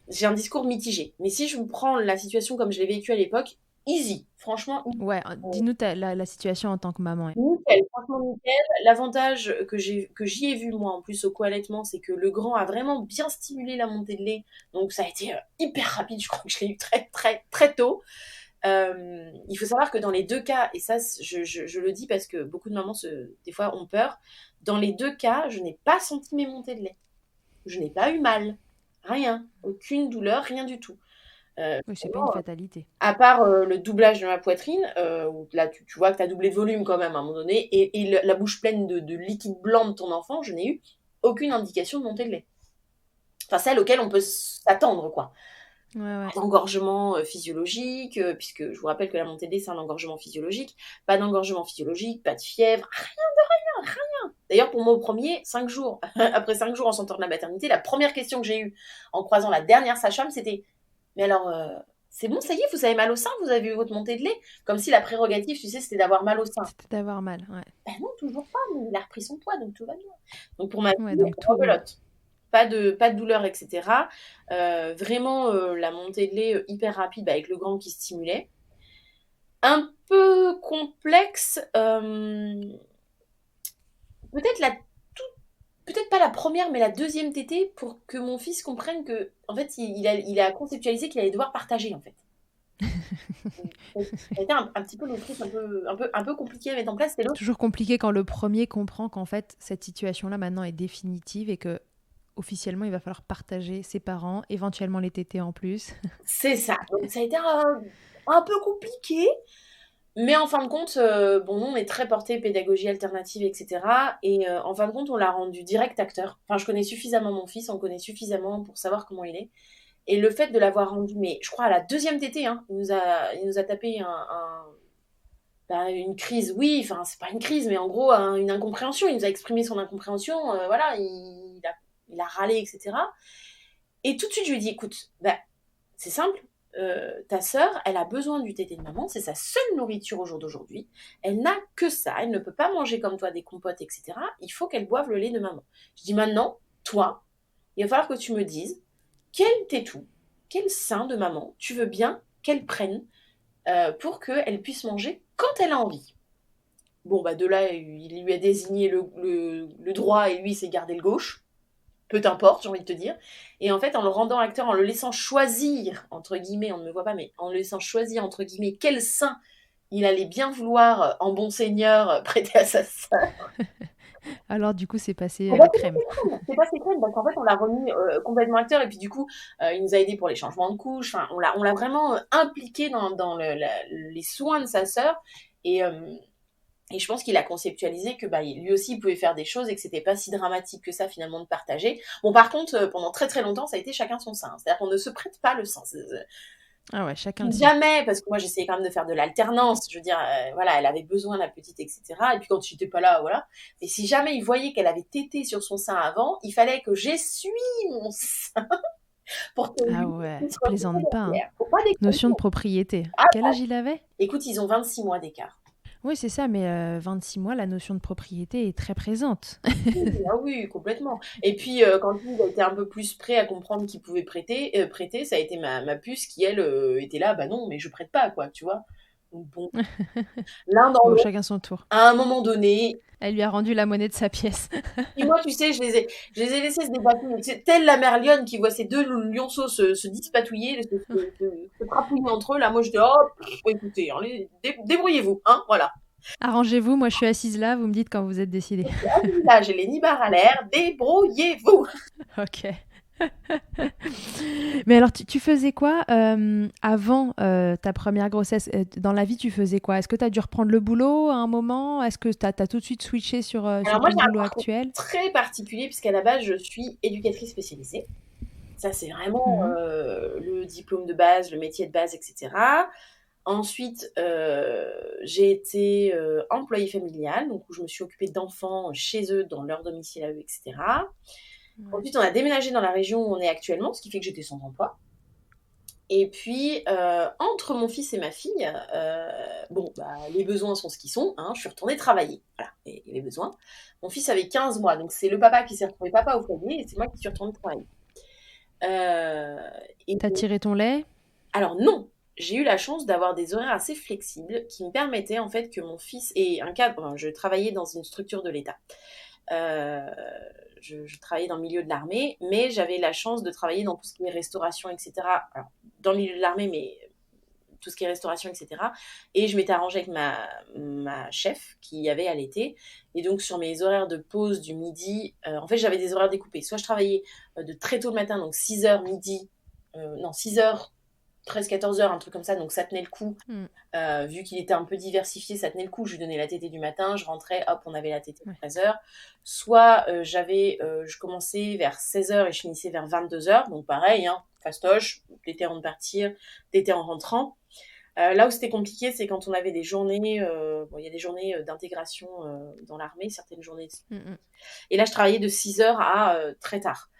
[SPEAKER 2] j'ai un discours mitigé. Mais si je me prends la situation comme je l'ai vécue à l'époque, easy. Franchement, easy.
[SPEAKER 1] Ouais, dis-nous la situation en tant que maman.
[SPEAKER 2] Nickel, franchement nickel. L'avantage que j'y ai vu moi en plus au co-allaitement, c'est que le grand a vraiment bien stimulé la montée de lait. Donc ça a été hyper rapide, je crois que je l'ai eu très très très tôt. Il faut savoir que dans les deux cas, et ça, je le dis parce que beaucoup de mamans, des fois, ont peur, dans les deux cas, je n'ai pas senti mes montées de lait. Je n'ai pas eu mal. Rien. Aucune douleur, rien du tout.
[SPEAKER 1] Oui, c'est pas une fatalité.
[SPEAKER 2] À part le doublage de ma poitrine, où là, tu vois que tu as doublé de volume quand même à un moment donné, et la bouche pleine de liquide blanc de ton enfant, je n'ai eu aucune indication de montée de lait. Enfin, celle auquel on peut s'attendre, quoi.
[SPEAKER 1] Ouais.
[SPEAKER 2] Pas d'engorgement physiologique, puisque je vous rappelle que la montée de lait, c'est un engorgement physiologique. Pas d'engorgement physiologique, pas de fièvre, rien, rien. D'ailleurs, pour moi, au premier, 5 jours, après 5 jours en sortant de la maternité, la première question que j'ai eue en croisant la dernière sage-femme, c'était « Mais alors, c'est bon, ça y est, vous avez mal au sein, vous avez eu votre montée de lait ?» Comme si la prérogative, tu sais, c'était d'avoir mal au sein.
[SPEAKER 1] C'était d'avoir mal, ouais.
[SPEAKER 2] Ben non, toujours pas, mais il a repris son poids, donc tout va bien. Donc pour ma fille,
[SPEAKER 1] Donc tout roule.
[SPEAKER 2] rebelote. Pas de douleur, etc. Vraiment, la montée de lait hyper rapide avec le grand qui stimulait. Un peu complexe, peut-être peut-être pas la première, mais la deuxième tétée pour que mon fils comprenne que, en fait, il a conceptualisé qu'il allait devoir partager, en fait. Ça a été un petit peu le truc un peu compliqué à mettre en place. C'est l'autre.
[SPEAKER 1] Toujours compliqué quand le premier comprend qu'en fait, cette situation-là maintenant est définitive et que officiellement, il va falloir partager ses parents, éventuellement les tétés en plus.
[SPEAKER 2] C'est ça. Donc ça a été un peu compliqué. Mais en fin de compte, bon, on est très porté pédagogie alternative, etc. Et en fin de compte, on l'a rendu direct acteur. Enfin, je connais suffisamment mon fils, on connaît suffisamment pour savoir comment il est. Et le fait de l'avoir rendu, mais je crois à la deuxième tétée, hein, il nous a tapé une crise, oui, enfin, c'est pas une crise, mais en gros, une incompréhension. Il nous a exprimé son incompréhension, voilà, il a râlé, etc. Et tout de suite, je lui ai dit, écoute, c'est simple, ta sœur, elle a besoin du tété de maman, c'est sa seule nourriture au jour d'aujourd'hui. Elle n'a que ça, elle ne peut pas manger comme toi des compotes, etc. Il faut qu'elle boive le lait de maman. Je dis maintenant, toi, il va falloir que tu me dises quel tétou, quel sein de maman tu veux bien qu'elle prenne pour qu'elle puisse manger quand elle a envie. Bon, de là, il lui a désigné le droit et lui, il s'est gardé le gauche. Peu importe, j'ai envie de te dire. Et en fait, en le rendant acteur, en le laissant choisir, entre guillemets, on ne me voit pas, mais en le laissant choisir, entre guillemets, quel sein il allait bien vouloir, en bon seigneur, prêter à sa sœur.
[SPEAKER 1] Alors, du coup, c'est passé crème.
[SPEAKER 2] C'est passé crème, parce qu'en fait, on l'a remis complètement acteur, et puis du coup, il nous a aidé pour les changements de couches. Enfin, on l'a vraiment impliqué dans les soins de sa sœur. Et je pense qu'il a conceptualisé que lui aussi il pouvait faire des choses et que c'était pas si dramatique que ça finalement de partager. Bon, par contre, pendant très très longtemps, ça a été chacun son sein. C'est-à-dire qu'on ne se prête pas le sein.
[SPEAKER 1] Ah ouais, chacun le sien.
[SPEAKER 2] Jamais, parce que moi j'essayais quand même de faire de l'alternance. Je veux dire, voilà, elle avait besoin, la petite, etc. Et puis quand tu n'étais pas là, voilà. Et si jamais il voyait qu'elle avait tété sur son sein avant, il fallait que j'essuie mon sein pour que
[SPEAKER 1] Ah ouais, plaisante pas. Hein.
[SPEAKER 2] Pas
[SPEAKER 1] Notion de propriété. Quel âge il avait ?
[SPEAKER 2] Écoute, ils ont 26 mois d'écart.
[SPEAKER 1] Oui, c'est ça, mais 26 mois, la notion de propriété est très présente.
[SPEAKER 2] Oui, complètement. Et puis, quand il a été un peu plus prêt à comprendre qu'il pouvait prêter, ça a été ma puce qui, elle, était là, non, mais je prête pas, quoi, tu vois. Donc, bon, l'un dans l'autre,
[SPEAKER 1] chacun son tour.
[SPEAKER 2] à un moment donné.
[SPEAKER 1] Elle lui a rendu la monnaie de sa pièce.
[SPEAKER 2] Et moi, tu sais, je les ai laissés se débattre. Telle la mère lionne qui voit ces deux lionceaux se dispatouiller, se trapouiller entre eux. Là, moi, je dis, écoutez, allez, débrouillez-vous, hein, voilà.
[SPEAKER 1] Arrangez-vous, moi je suis assise là, vous me dites quand vous êtes décidé.
[SPEAKER 2] Là, j'ai les nibards à l'air, débrouillez-vous.
[SPEAKER 1] Ok. Mais alors, tu faisais quoi avant ta première grossesse ? Dans la vie, tu faisais quoi ? Est-ce que tu as dû reprendre le boulot à un moment ? Est-ce que tu as tout de suite switché sur ton boulot actuel ?
[SPEAKER 2] Très particulier, puisqu'à la base, je suis éducatrice spécialisée. Ça, c'est vraiment le diplôme de base, le métier de base, etc. Ensuite, j'ai été employée familiale, donc où je me suis occupée d'enfants chez eux, dans leur domicile à eux, etc. Ouais. Ensuite, on a déménagé dans la région où on est actuellement, ce qui fait que j'étais sans emploi. Et puis, entre mon fils et ma fille, les besoins sont ce qu'ils sont. Hein, je suis retournée travailler. Voilà, et les besoins. Mon fils avait 15 mois, donc c'est le papa qui s'est retrouvé papa au foyer, et c'est moi qui suis retournée travailler.
[SPEAKER 1] T'as tiré ton lait ?
[SPEAKER 2] Alors non, j'ai eu la chance d'avoir des horaires assez flexibles qui me permettaient en fait que mon fils ait un cadre. Je travaillais dans une structure de l'État. Je travaillais dans le milieu de l'armée, mais j'avais la chance de travailler dans tout ce qui est restauration, etc. Alors, dans le milieu de l'armée, mais tout ce qui est restauration, etc. Et je m'étais arrangée avec ma chef qui avait allaité. Et donc, sur mes horaires de pause du midi, en fait, j'avais des horaires découpés. Soit je travaillais de très tôt le matin, donc 6h midi, non, 6h, 13-14h, un truc comme ça, donc ça tenait le coup. Vu qu'il était un peu diversifié, ça tenait le coup. Je lui donnais la tétée du matin, je rentrais, hop, on avait la tétée à 13h. Soit je commençais vers 16h et je finissais vers 22h, donc pareil, hein, fastoche, tétée avant de partir, tétée en rentrant. Là où c'était compliqué, c'est quand on avait des journées, il y a des journées d'intégration dans l'armée, certaines journées. Et là, je travaillais de 6h à très tard.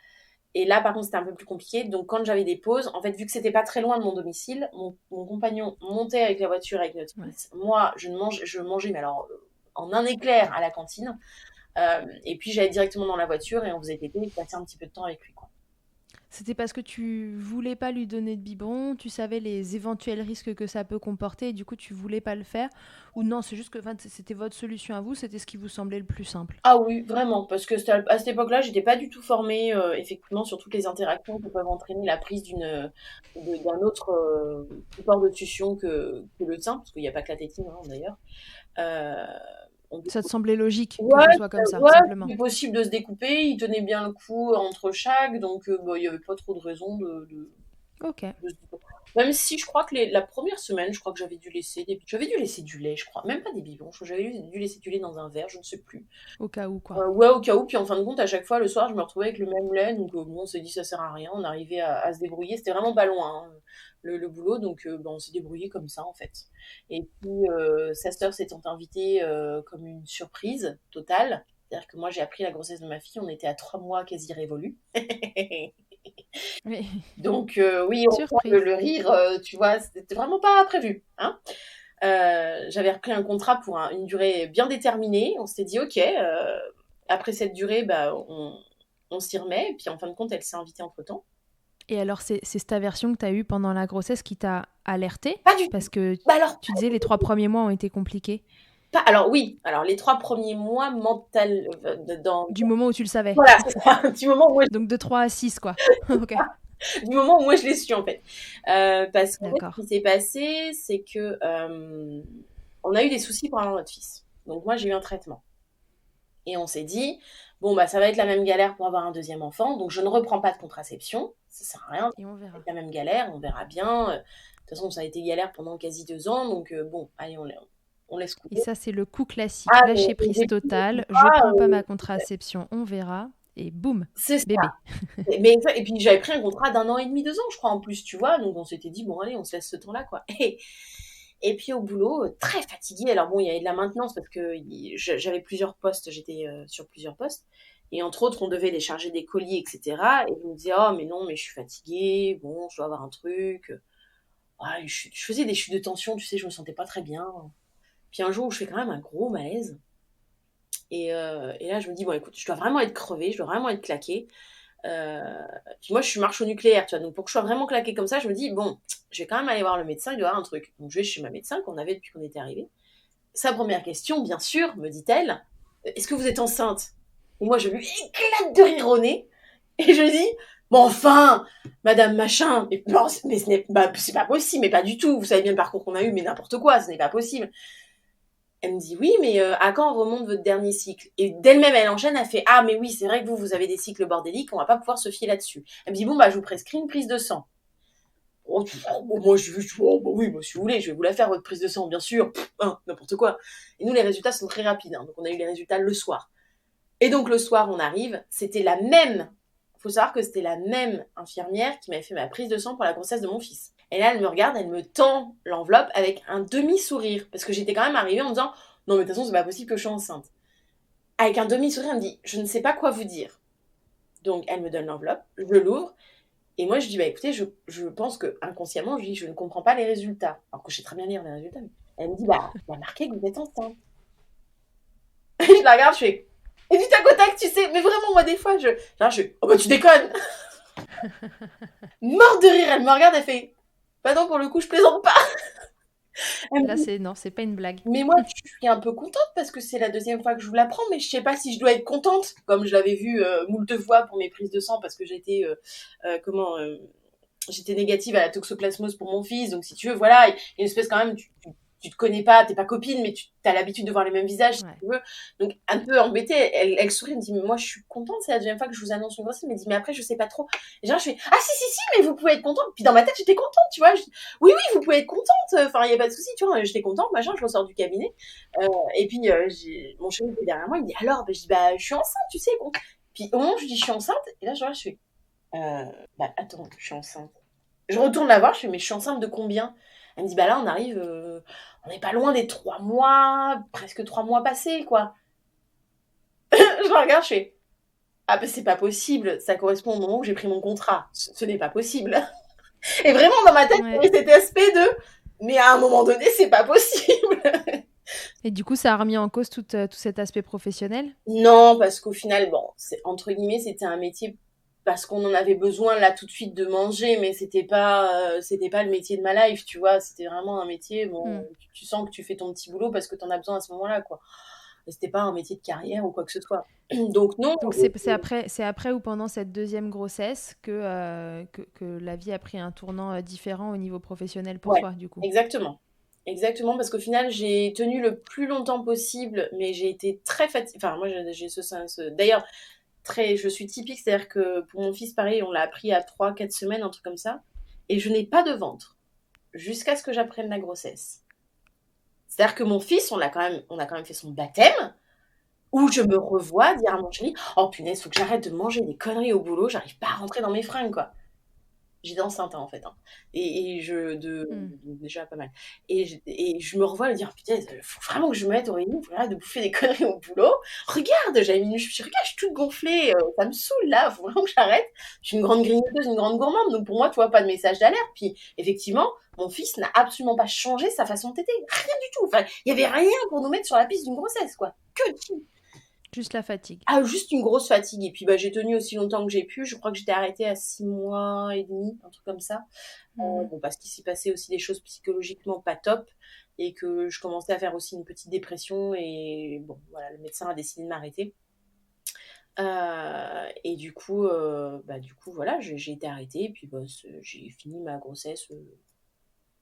[SPEAKER 2] Et là, par contre, c'était un peu plus compliqué. Donc, quand j'avais des pauses, en fait, vu que c'était pas très loin de mon domicile, mon compagnon montait avec la voiture avec notre fils. Moi, je mangeais, mais alors, en un éclair à la cantine. Et puis, j'allais directement dans la voiture et on faisait tétée et passait un petit peu de temps avec lui, quoi.
[SPEAKER 1] C'était parce que tu voulais pas lui donner de biberon, tu savais les éventuels risques que ça peut comporter et du coup tu voulais pas le faire, ou non, c'est juste que c'était votre solution à vous, c'était ce qui vous semblait le plus simple?
[SPEAKER 2] Ah oui, vraiment, parce que à cette époque-là, j'étais pas du tout formée effectivement sur toutes les interactions que peuvent entraîner la prise d'un autre support de succion que le sein, parce qu'il n'y a pas que la tétine, hein, d'ailleurs.
[SPEAKER 1] Ça te semblait logique
[SPEAKER 2] Ouais,
[SPEAKER 1] que ce soit comme ça, simplement.
[SPEAKER 2] c'était possible de se découper, il tenait bien le coup entre chaque, donc il n'y avait pas trop de raison
[SPEAKER 1] Ok.
[SPEAKER 2] de se découper. Même si je crois que la première semaine, je crois que j'avais dû laisser du lait, je crois, même pas des biberons, je crois que j'avais dû laisser du lait dans un verre, je ne sais plus.
[SPEAKER 1] Au cas où, quoi.
[SPEAKER 2] Ouais, au cas où, puis en fin de compte, à chaque fois, le soir, je me retrouvais avec le même lait, donc bon, on s'est dit ça sert à rien, on arrivait à se débrouiller, c'était vraiment pas loin, hein, le boulot, donc on s'est débrouillé comme ça, en fait. Et puis, sa sœur s'étant invitée comme une surprise totale, c'est-à-dire que moi, j'ai appris la grossesse de ma fille, on était à 3 mois quasi révolus.
[SPEAKER 1] Oui.
[SPEAKER 2] Donc, oui, on sent
[SPEAKER 1] Surprise.
[SPEAKER 2] le rire, tu vois, c'était vraiment pas prévu, hein. J'avais repris un contrat pour une durée bien déterminée. On s'était dit, ok, après cette durée, bah, on s'y remet. Et puis en fin de compte, elle s'est invitée entre-temps.
[SPEAKER 1] Et alors, c'est cette aversion que tu as eue pendant la grossesse qui t'a alertée?
[SPEAKER 2] Pas du tout.
[SPEAKER 1] Parce que
[SPEAKER 2] Bah alors,
[SPEAKER 1] tu disais les 3 premiers mois ont été compliqués.
[SPEAKER 2] alors oui, alors les 3 premiers mois mental,
[SPEAKER 1] Du moment où tu le savais.
[SPEAKER 2] Voilà, c'est ça. Du moment où
[SPEAKER 1] Donc de 3 à 6, quoi. Ok.
[SPEAKER 2] du moment où moi je l'ai su, en fait. Parce qu'en fait,
[SPEAKER 1] D'accord.
[SPEAKER 2] ce qui s'est passé, c'est que on a eu des soucis pour avoir notre fils. Donc moi, j'ai eu un traitement. Et on s'est dit, bon, bah, ça va être la même galère pour avoir un deuxième enfant, donc je ne reprends pas de contraception, ça sert à rien,
[SPEAKER 1] Et on verra.
[SPEAKER 2] c'est la même galère, on verra bien. De toute façon, ça a été galère pendant quasi 2 ans, donc bon, allez, on laisse
[SPEAKER 1] Et
[SPEAKER 2] couper.
[SPEAKER 1] ça, c'est le coup classique.
[SPEAKER 2] Ah,
[SPEAKER 1] Lâcher
[SPEAKER 2] mais
[SPEAKER 1] prise
[SPEAKER 2] j'ai
[SPEAKER 1] totale, je prends pas ma contraception, on verra. Et boum,
[SPEAKER 2] c'est ça.
[SPEAKER 1] bébé.
[SPEAKER 2] Et puis j'avais pris un contrat d'1 an et demi, 2 ans, je crois, en plus, tu vois, donc on s'était dit, bon, allez, on se laisse ce temps-là, quoi. Et puis au boulot, très fatiguée. Alors bon, il y avait de la maintenance parce que j'avais plusieurs postes, j'étais sur plusieurs postes. Et entre autres, on devait décharger des colis, etc. Et je me disais, oh, mais non, mais je suis fatiguée, bon, je dois avoir un truc. Ah, je faisais des chutes de tension, tu sais, je me sentais pas très bien. Puis un jour où je fais quand même un gros malaise. Et là, je me dis, bon, écoute, je dois vraiment être crevée, je dois vraiment être claquée. Puis moi, je suis marche au nucléaire, tu vois. Donc pour que je sois vraiment claquée comme ça, je me dis, bon, je vais quand même aller voir le médecin, il doit y avoir un truc. Donc je vais chez ma médecin qu'on avait depuis qu'on était arrivé. Sa première question, bien sûr, me dit-elle, est-ce que vous êtes enceinte? Et moi, je lui éclate de rire au nez. Et je lui dis, bon, enfin, madame machin, mais, non, mais c'est pas possible, mais pas du tout. Vous savez bien le parcours qu'on a eu, mais n'importe quoi, ce n'est pas possible. Elle me dit, oui, mais à quand remonte votre dernier cycle? Et d'elle-même, elle enchaîne, elle fait, ah, mais oui, c'est vrai que vous avez des cycles bordéliques, on va pas pouvoir se fier là-dessus. Elle me dit, bon, bah, je vous prescris une prise de sang. Oh, moi, oh, bah oui, moi, si vous voulez, je vais vous la faire, votre prise de sang, bien sûr. Hein, n'importe quoi. Et nous, les résultats sont très rapides, hein, donc on a eu les résultats le soir. Et donc, le soir, on arrive, c'était la même, faut savoir que c'était la même infirmière qui m'avait fait ma prise de sang pour la grossesse de mon fils. Et là, elle me regarde, elle me tend l'enveloppe avec un demi-sourire. Parce que j'étais quand même arrivée en me disant, non, mais de toute façon, c'est pas possible que je sois enceinte. Avec un demi-sourire, elle me dit, je ne sais pas quoi vous dire. Donc, elle me donne l'enveloppe, je l'ouvre, et moi, je dis, bah écoutez, je pense que inconsciemment, je dis, je ne comprends pas les résultats. Alors que je sais très bien lire les résultats. Mais elle me dit, bah, il y a marqué que vous êtes enceinte. Et je la regarde, je fais, et du tac au tac, tu sais, mais vraiment, moi, des fois, oh bah tu déconnes. Morte de rire, elle me regarde, elle fait, bah non, pour le coup, je plaisante pas.
[SPEAKER 1] Là, c'est pas une blague.
[SPEAKER 2] Mais moi, je suis un peu contente parce que c'est la deuxième fois que je vous l'apprends, mais je sais pas si je dois être contente, comme je l'avais vu moult fois pour mes prises de sang, parce que j'étais, j'étais négative à la toxoplasmose pour mon fils, donc si tu veux, voilà, il y a une espèce quand même, tu te connais pas, t'es pas copine, mais tu as l'habitude de voir les mêmes visages, si tu veux. Donc, un peu embêtée, elle sourit, elle me dit, mais moi, je suis contente, c'est la deuxième fois que je vous annonce une grossesse, elle me dit, mais après, je sais pas trop. Et genre, je fais, ah, si, mais vous pouvez être contente. Puis dans ma tête, j'étais contente, tu vois. Oui, vous pouvez être contente. Enfin, il y a pas de souci, tu vois. J'étais contente, machin, je ressors du cabinet. Et puis, mon chéri était derrière moi, il me dit, alors, je dis, je suis enceinte, tu sais. Bon. Puis, au moment où je dis, je suis enceinte, et là, je fais, attends, je suis enceinte. Je retourne la voir, je fais, mais je suis enceinte de combien? Elle me dit, là, on arrive, on n'est pas loin des 3 mois, presque 3 mois passés, quoi. Je la regarde, je fais, ah, c'est pas possible, ça correspond au moment où j'ai pris mon contrat. Ce n'est pas possible. Et vraiment, dans ma tête, il y avait cet aspect de, mais à un moment donné, c'est pas possible.
[SPEAKER 1] Et du coup, ça a remis en cause tout cet aspect professionnel?
[SPEAKER 2] Non, parce qu'au final, bon, entre guillemets, c'était un métier parce qu'on en avait besoin là tout de suite de manger, mais c'était pas le métier de ma life, tu vois. C'était vraiment un métier, bon, tu sens que tu fais ton petit boulot parce que t'en as besoin à ce moment-là, quoi. Et c'était pas un métier de carrière ou quoi que ce soit. Donc non.
[SPEAKER 1] Donc c'est après ou pendant cette deuxième grossesse que la vie a pris un tournant différent au niveau professionnel pour toi, du coup.
[SPEAKER 2] Exactement. Exactement, parce qu'au final, j'ai tenu le plus longtemps possible, mais j'ai été très fatiguée. Enfin, moi, j'ai ce sens. D'ailleurs, je suis typique, c'est-à-dire que pour mon fils, pareil, on l'a appris à 3-4 semaines, un truc comme ça. Et je n'ai pas de ventre jusqu'à ce que j'apprenne la grossesse. C'est-à-dire que mon fils, on a quand même fait son baptême, où je me revois dire à mon chéri, oh punaise, faut que j'arrête de manger des conneries au boulot, j'arrive pas à rentrer dans mes fringues, quoi. J'étais enceinte, en fait. Déjà pas mal. Et je me revois le dire, putain, faut vraiment que je me mette au régime, faut que j'arrête de bouffer des conneries au boulot. Regarde, j'avais mis je regarde, je suis toute gonflée, ça me saoule là, faut vraiment que j'arrête. Je suis une grande grignoteuse, une grande gourmande, donc pour moi, tu vois, pas de message d'alerte. Puis, effectivement, mon fils n'a absolument pas changé sa façon de téter. Rien du tout. Enfin, il y avait rien pour nous mettre sur la piste d'une grossesse, quoi. Que dalle.
[SPEAKER 1] Juste la fatigue.
[SPEAKER 2] Ah, juste une grosse fatigue. Et puis, j'ai tenu aussi longtemps que j'ai pu. Je crois que j'étais arrêtée à 6 mois et demi, un truc comme ça. Bon, parce qu'il s'y passait aussi des choses psychologiquement pas top. Et que je commençais à faire aussi une petite dépression. Et bon, voilà, le médecin a décidé de m'arrêter. Et du coup, voilà, j'ai été arrêtée. Et puis, j'ai fini ma grossesse.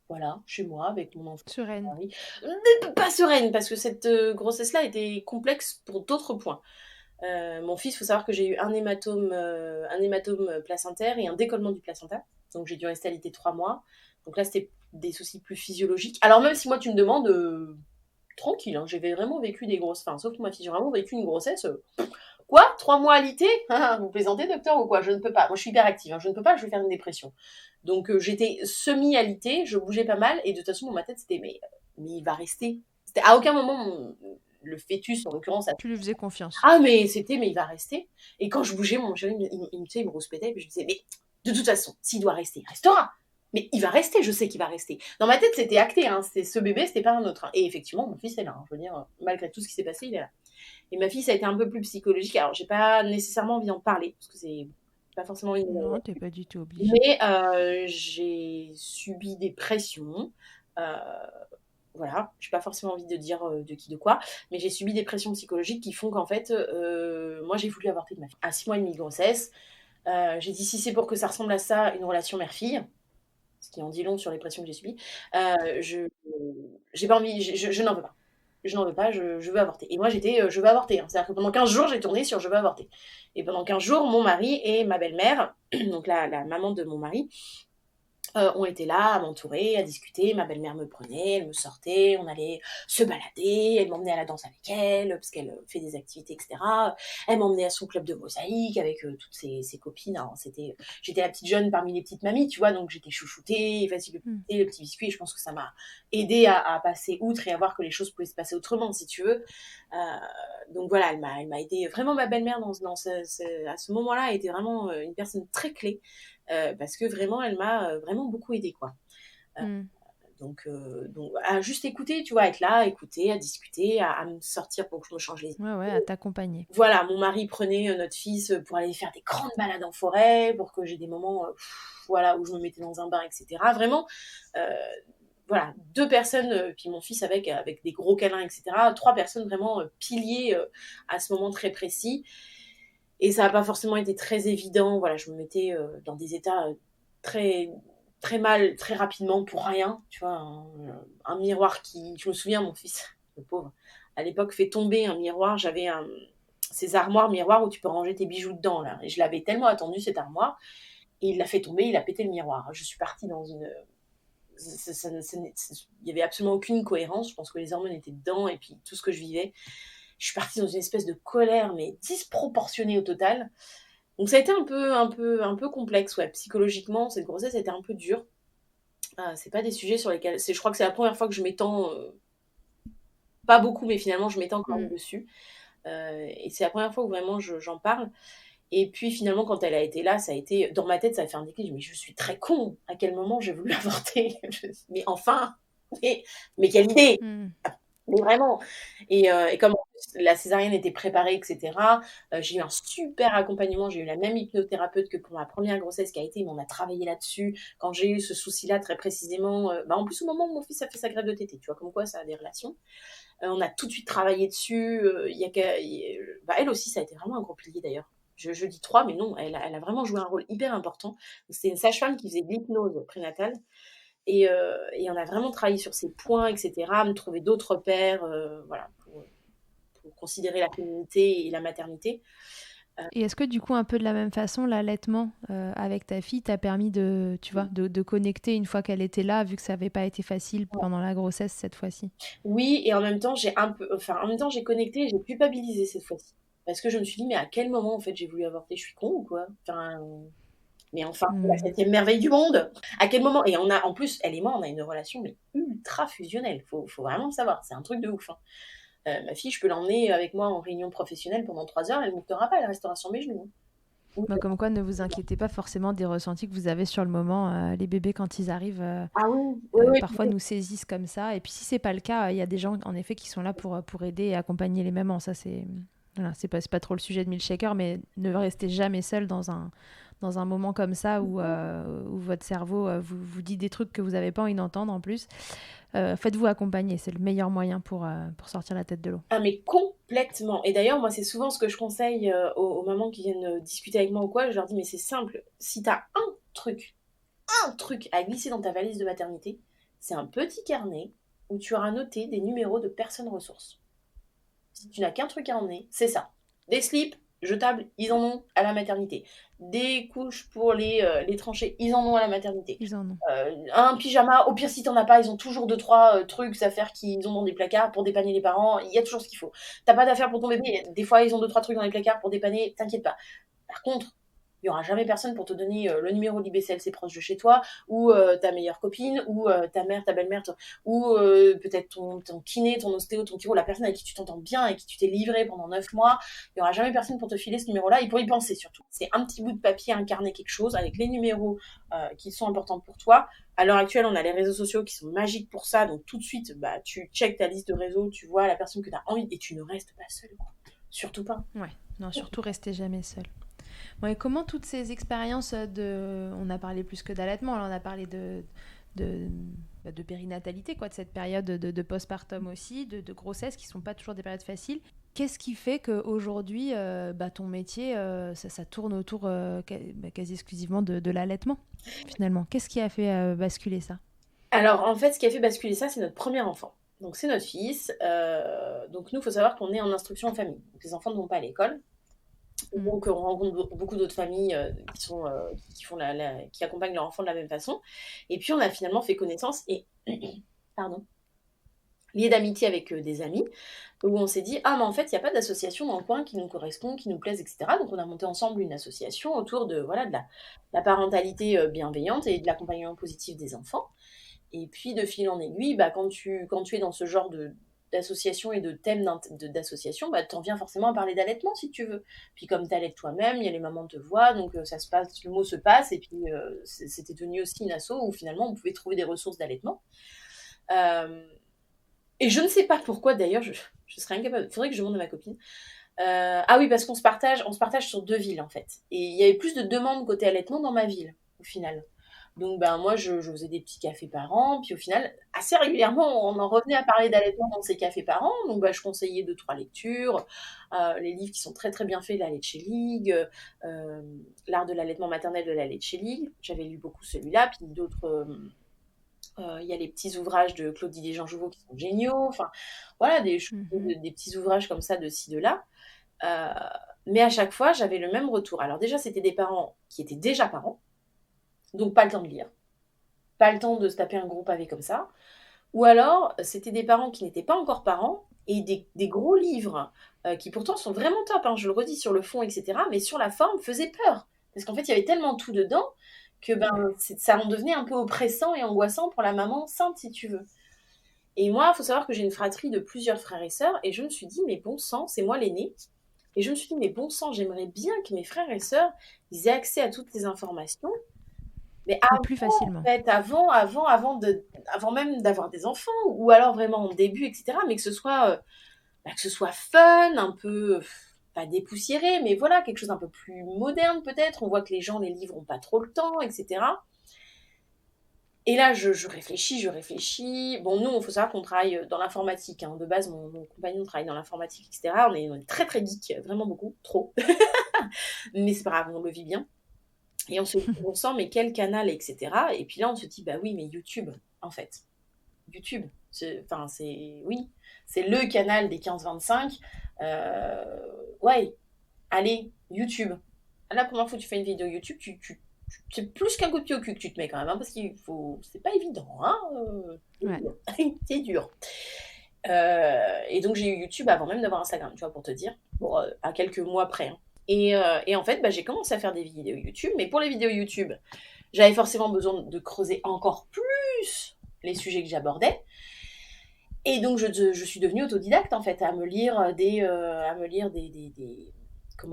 [SPEAKER 2] Voilà, chez moi, avec mon enfant.
[SPEAKER 1] Sereine.
[SPEAKER 2] Pas sereine, parce que cette grossesse-là était complexe pour d'autres points. Mon fils, il faut savoir que j'ai eu un hématome placentaire et un décollement du placenta. Donc j'ai dû rester alité 3 mois. Donc là, c'était des soucis plus physiologiques. Alors même si moi, tu me demandes, tranquille, hein, j'ai vraiment vécu des grosses... Enfin, sauf que ma fille, j'ai vraiment vécu une grossesse... Quoi 3 mois alité? Vous plaisantez, docteur, ou quoi? Je ne peux pas. Moi, je suis hyper active. Hein. Je ne peux pas, je vais faire une dépression. Donc, j'étais semi-alité, je bougeais pas mal. Et de toute façon, dans ma tête, c'était, mais il va rester. C'était à aucun moment, le fœtus, en l'occurrence...
[SPEAKER 1] Tu lui faisais confiance.
[SPEAKER 2] Ah, mais il va rester. Et quand je bougeais, mon chéri, il me rouspétait. Et puis je me disais, mais de toute façon, s'il doit rester, il restera. Mais il va rester, je sais qu'il va rester. Dans ma tête, c'était acté. Hein. C'était ce bébé, c'était pas un autre. Hein. Et effectivement, mon fils est là. Hein. Je veux dire, malgré tout ce qui s'est passé, il est là. Et ma fille, ça a été un peu plus psychologique. Alors, j'ai pas nécessairement envie d'en parler, parce que c'est pas forcément une...
[SPEAKER 1] Non, t'es pas du tout obligée.
[SPEAKER 2] Mais j'ai subi des pressions. Voilà, j'ai pas forcément envie de dire de qui, de quoi, mais j'ai subi des pressions psychologiques qui font qu'en fait, moi, j'ai voulu avorter de ma fille. À 6 mois et demi de grossesse, j'ai dit, si c'est pour que ça ressemble à ça, une relation mère-fille, ce qui en dit long sur les pressions que j'ai subies, j'ai pas envie, je n'en veux pas. Je n'en veux pas, je veux avorter. Et moi, j'étais, je veux avorter. Hein. C'est-à-dire que pendant 15 jours, j'ai tourné sur je veux avorter. Et pendant 15 jours, mon mari et ma belle-mère, donc la maman de mon mari, ont été là à m'entourer, à discuter. Ma belle-mère me prenait, elle me sortait, on allait se balader, elle m'emmenait à la danse avec elle, parce qu'elle fait des activités, etc. Elle m'emmenait à son club de mosaïque avec toutes ses copines. Alors, j'étais la petite jeune parmi les petites mamies, tu vois, donc j'étais chouchoutée, facile le petit biscuit. Je pense que ça m'a aidée à passer outre et à voir que les choses pouvaient se passer autrement, si tu veux. Donc voilà, elle m'a aidée. Vraiment, ma belle-mère, à ce moment-là, était vraiment une personne très clé. Parce que vraiment, elle m'a vraiment beaucoup aidée, quoi. Donc, à juste écouter, tu vois, être là, à écouter, à discuter, à me sortir pour que je me change les idées.
[SPEAKER 1] Ouais, à t'accompagner.
[SPEAKER 2] Voilà, mon mari prenait notre fils pour aller faire des grandes balades en forêt, pour que j'ai des moments voilà, où je me mettais dans un bar, etc. Vraiment, voilà, 2 personnes, puis mon fils avec des gros câlins, etc. 3 personnes vraiment piliers à ce moment très précis. Et ça n'a pas forcément été très évident. Voilà, je me mettais dans des états très, très mal, très rapidement, pour rien. Tu vois, un miroir qui... Je me souviens, mon fils, le pauvre, à l'époque, fait tomber un miroir. J'avais ces armoires miroirs où tu peux ranger tes bijoux dedans, là. Et je l'avais tellement attendu, cette armoire. Et il l'a fait tomber, il a pété le miroir. Je suis partie dans une... Il n'y avait absolument aucune cohérence. Je pense que les hormones étaient dedans et puis tout ce que je vivais. Je suis partie dans une espèce de colère, mais disproportionnée au total. Donc ça a été un peu complexe, ouais. Psychologiquement, cette grossesse était un peu dure. C'est pas des sujets sur lesquels... Je crois que c'est la première fois que je m'étends... pas beaucoup, mais finalement, je m'étends quand même dessus. Et c'est la première fois où vraiment j'en parle. Et puis finalement, quand elle a été là, ça a été... Dans ma tête, ça a fait un déclic. Mais je suis très con. À quel moment j'ai voulu avorter? Mais enfin, mais quelle idée! Mais vraiment. Et comme en plus, la césarienne était préparée, etc., j'ai eu un super accompagnement. J'ai eu la même hypnothérapeute que pour ma première grossesse qui a été, mais on a travaillé là-dessus. Quand j'ai eu ce souci-là, très précisément, en plus, au moment où mon fils a fait sa grève de tétée, tu vois, comme quoi ça a des relations. On a tout de suite travaillé dessus. Elle aussi, ça a été vraiment un gros pilier d'ailleurs. Je dis 3, mais non, elle a vraiment joué un rôle hyper important. C'était une sage-femme qui faisait de l'hypnose prénatale. Et on a vraiment travaillé sur ces points, etc., me trouver d'autres repères, voilà, pour considérer la féminité et la maternité.
[SPEAKER 1] Et est-ce que du coup, un peu de la même façon, l'allaitement avec ta fille t'a permis de, tu vois, de connecter une fois qu'elle était là, vu que ça n'avait pas été facile pendant la grossesse cette fois-ci?
[SPEAKER 2] Oui, et en même temps, j'ai connecté, j'ai culpabilisé cette fois-ci. Parce que je me suis dit, mais à quel moment, en fait, j'ai voulu avorter? Je suis con ou quoi? Mais enfin, c'est la septième merveille du monde. À quel moment? Et en plus, elle et moi, on a une relation mais ultra fusionnelle. Faut vraiment le savoir. C'est un truc de ouf. Hein. Ma fille, je peux l'emmener avec moi en réunion professionnelle pendant 3 heures. Elle ne montera pas. Elle restera sur mes genoux.
[SPEAKER 1] Comme quoi, ne vous inquiétez pas forcément des ressentis que vous avez sur le moment. Les bébés, quand ils arrivent,
[SPEAKER 2] Ah oui,
[SPEAKER 1] parfois nous saisissent comme ça. Et puis si c'est pas le cas, il y a des gens en effet qui sont là pour aider et accompagner les mamans. Ça, c'est pas trop le sujet de Milkshaker, mais ne restez jamais seul dans un moment comme ça où votre cerveau vous dit des trucs que vous n'avez pas envie d'entendre en plus. Faites-vous accompagner, c'est le meilleur moyen pour sortir la tête de l'eau.
[SPEAKER 2] Ah mais complètement. Et d'ailleurs, moi, c'est souvent ce que je conseille aux mamans qui viennent discuter avec moi ou quoi. Je leur dis, mais c'est simple. Si t'as un truc à glisser dans ta valise de maternité, c'est un petit carnet où tu auras noté des numéros de personnes ressources. Si tu n'as qu'un truc à emmener, c'est ça. Des slips jetables, ils en ont à la maternité. Des couches pour les tranchées, ils en ont à la maternité.
[SPEAKER 1] Ils en ont.
[SPEAKER 2] Un pyjama, au pire si t'en as pas, ils ont toujours 2-3 trucs à faire qu'ils ont dans des placards pour dépanner les parents. Il y a toujours ce qu'il faut. T'as pas d'affaires pour ton bébé, des fois ils ont 2-3 trucs dans les placards pour dépanner, t'inquiète pas. Par contre, il n'y aura jamais personne pour te donner le numéro de l'IBCLC proche de chez toi, ou ta meilleure copine, ou ta mère, ta belle-mère, ou peut-être ton kiné, ton ostéo, ton chiro, la personne avec qui tu t'entends bien et qui tu t'es livré pendant 9 mois. Il n'y aura jamais personne pour te filer ce numéro-là et pour y penser surtout. C'est un petit bout de papier incarné quelque chose avec les numéros qui sont importants pour toi. À l'heure actuelle, on a les réseaux sociaux qui sont magiques pour ça, donc tout de suite, tu checkes ta liste de réseaux, tu vois la personne que tu as envie et tu ne restes pas seul. Surtout pas.
[SPEAKER 1] Ouais, non, surtout restez jamais seul. Bon, et comment toutes ces expériences on a parlé plus que d'allaitement, là on a parlé de périnatalité, quoi, de cette période de postpartum aussi, de grossesse qui ne sont pas toujours des périodes faciles. Qu'est-ce qui fait qu'aujourd'hui, ton métier, ça tourne autour quasi exclusivement de l'allaitement, finalement? Qu'est-ce qui a fait basculer ça?
[SPEAKER 2] Alors, en fait, ce qui a fait basculer ça, c'est notre premier enfant. Donc, c'est notre fils. Donc, nous, il faut savoir qu'on est en instruction en famille. Donc, les enfants ne vont pas à l'école. Donc, on rencontre beaucoup d'autres familles qui accompagnent leurs enfants de la même façon. Et puis, on a finalement fait connaissance et lié d'amitié avec des amis, où on s'est dit, ah, mais en fait, il n'y a pas d'association dans le coin qui nous correspond, qui nous plaise, etc. Donc, on a monté ensemble une association autour de la parentalité bienveillante et de l'accompagnement positif des enfants. Et puis, de fil en aiguille, quand tu es dans ce genre d'association et de thèmes d'association, t'en viens forcément à parler d'allaitement si tu veux. Puis comme t'allaites toi-même, il y a les mamans te voient, donc ça se passe, le mot se passe, et puis c'était devenu aussi une asso où finalement on pouvait trouver des ressources d'allaitement. Et je ne sais pas pourquoi d'ailleurs, je serais incapable, il faudrait que je demande à ma copine. Ah oui, parce qu'on se partage sur 2 villes en fait. Et il y avait plus de demandes côté allaitement dans ma ville, au final. Donc, moi, je faisais des petits cafés par an. Puis au final, assez régulièrement, on en revenait à parler d'allaitement dans ces cafés par an. Donc, je conseillais 2-3 lectures. Les livres qui sont très, très bien faits, la Leche L'art de l'allaitement maternel de la Leche. J'avais lu beaucoup celui-là. Puis d'autres... Il y a les petits ouvrages de Claude Didier Jean-Jouveau qui sont géniaux. Enfin, voilà, des petits ouvrages comme ça de ci, de là. Mais à chaque fois, j'avais le même retour. Alors déjà, c'était des parents qui étaient déjà parents, donc pas le temps de lire, pas le temps de se taper un gros pavé comme ça. Ou alors, c'était des parents qui n'étaient pas encore parents et des gros livres qui pourtant sont vraiment top, hein, je le redis, sur le fond, etc. Mais sur la forme, faisaient peur. Parce qu'en fait, il y avait tellement tout dedans que ça en devenait un peu oppressant et angoissant pour la maman enceinte, si tu veux. Et moi, il faut savoir que j'ai une fratrie de plusieurs frères et sœurs, et je me suis dit, mais bon sang, c'est moi l'aînée. Et je me suis dit, mais bon sang, j'aimerais bien que mes frères et sœurs, ils aient accès à toutes ces informations. Mais
[SPEAKER 1] plus facilement.
[SPEAKER 2] En fait, avant même d'avoir des enfants, ou alors vraiment en début, etc. Mais que ce soit fun, un peu, pas dépoussiéré, mais voilà, quelque chose un peu plus moderne peut-être. On voit que les gens, les livres n'ont pas trop le temps, etc. Et là, je réfléchis. Bon, nous, il faut savoir qu'on travaille dans l'informatique. Hein. De base, mon compagnon travaille dans l'informatique, etc. On est très, très geek, vraiment beaucoup, trop. Mais c'est pas grave, on le vit bien. Et on sent, mais quel canal, etc. Et puis là, on se dit, bah oui, mais YouTube, en fait. YouTube, c'est le canal des 15-25. Ouais, allez, YouTube. La première fois que tu fais une vidéo YouTube, c'est plus qu'un coup de pied au cul que tu te mets quand même, hein, parce c'est pas évident, hein, c'est dur. Et donc j'ai eu YouTube avant même d'avoir Instagram, tu vois, pour te dire, à quelques mois près. Hein. Et en fait, j'ai commencé à faire des vidéos YouTube, mais pour les vidéos YouTube, j'avais forcément besoin de creuser encore plus les sujets que j'abordais. Et donc je suis devenue autodidacte en fait, à me lire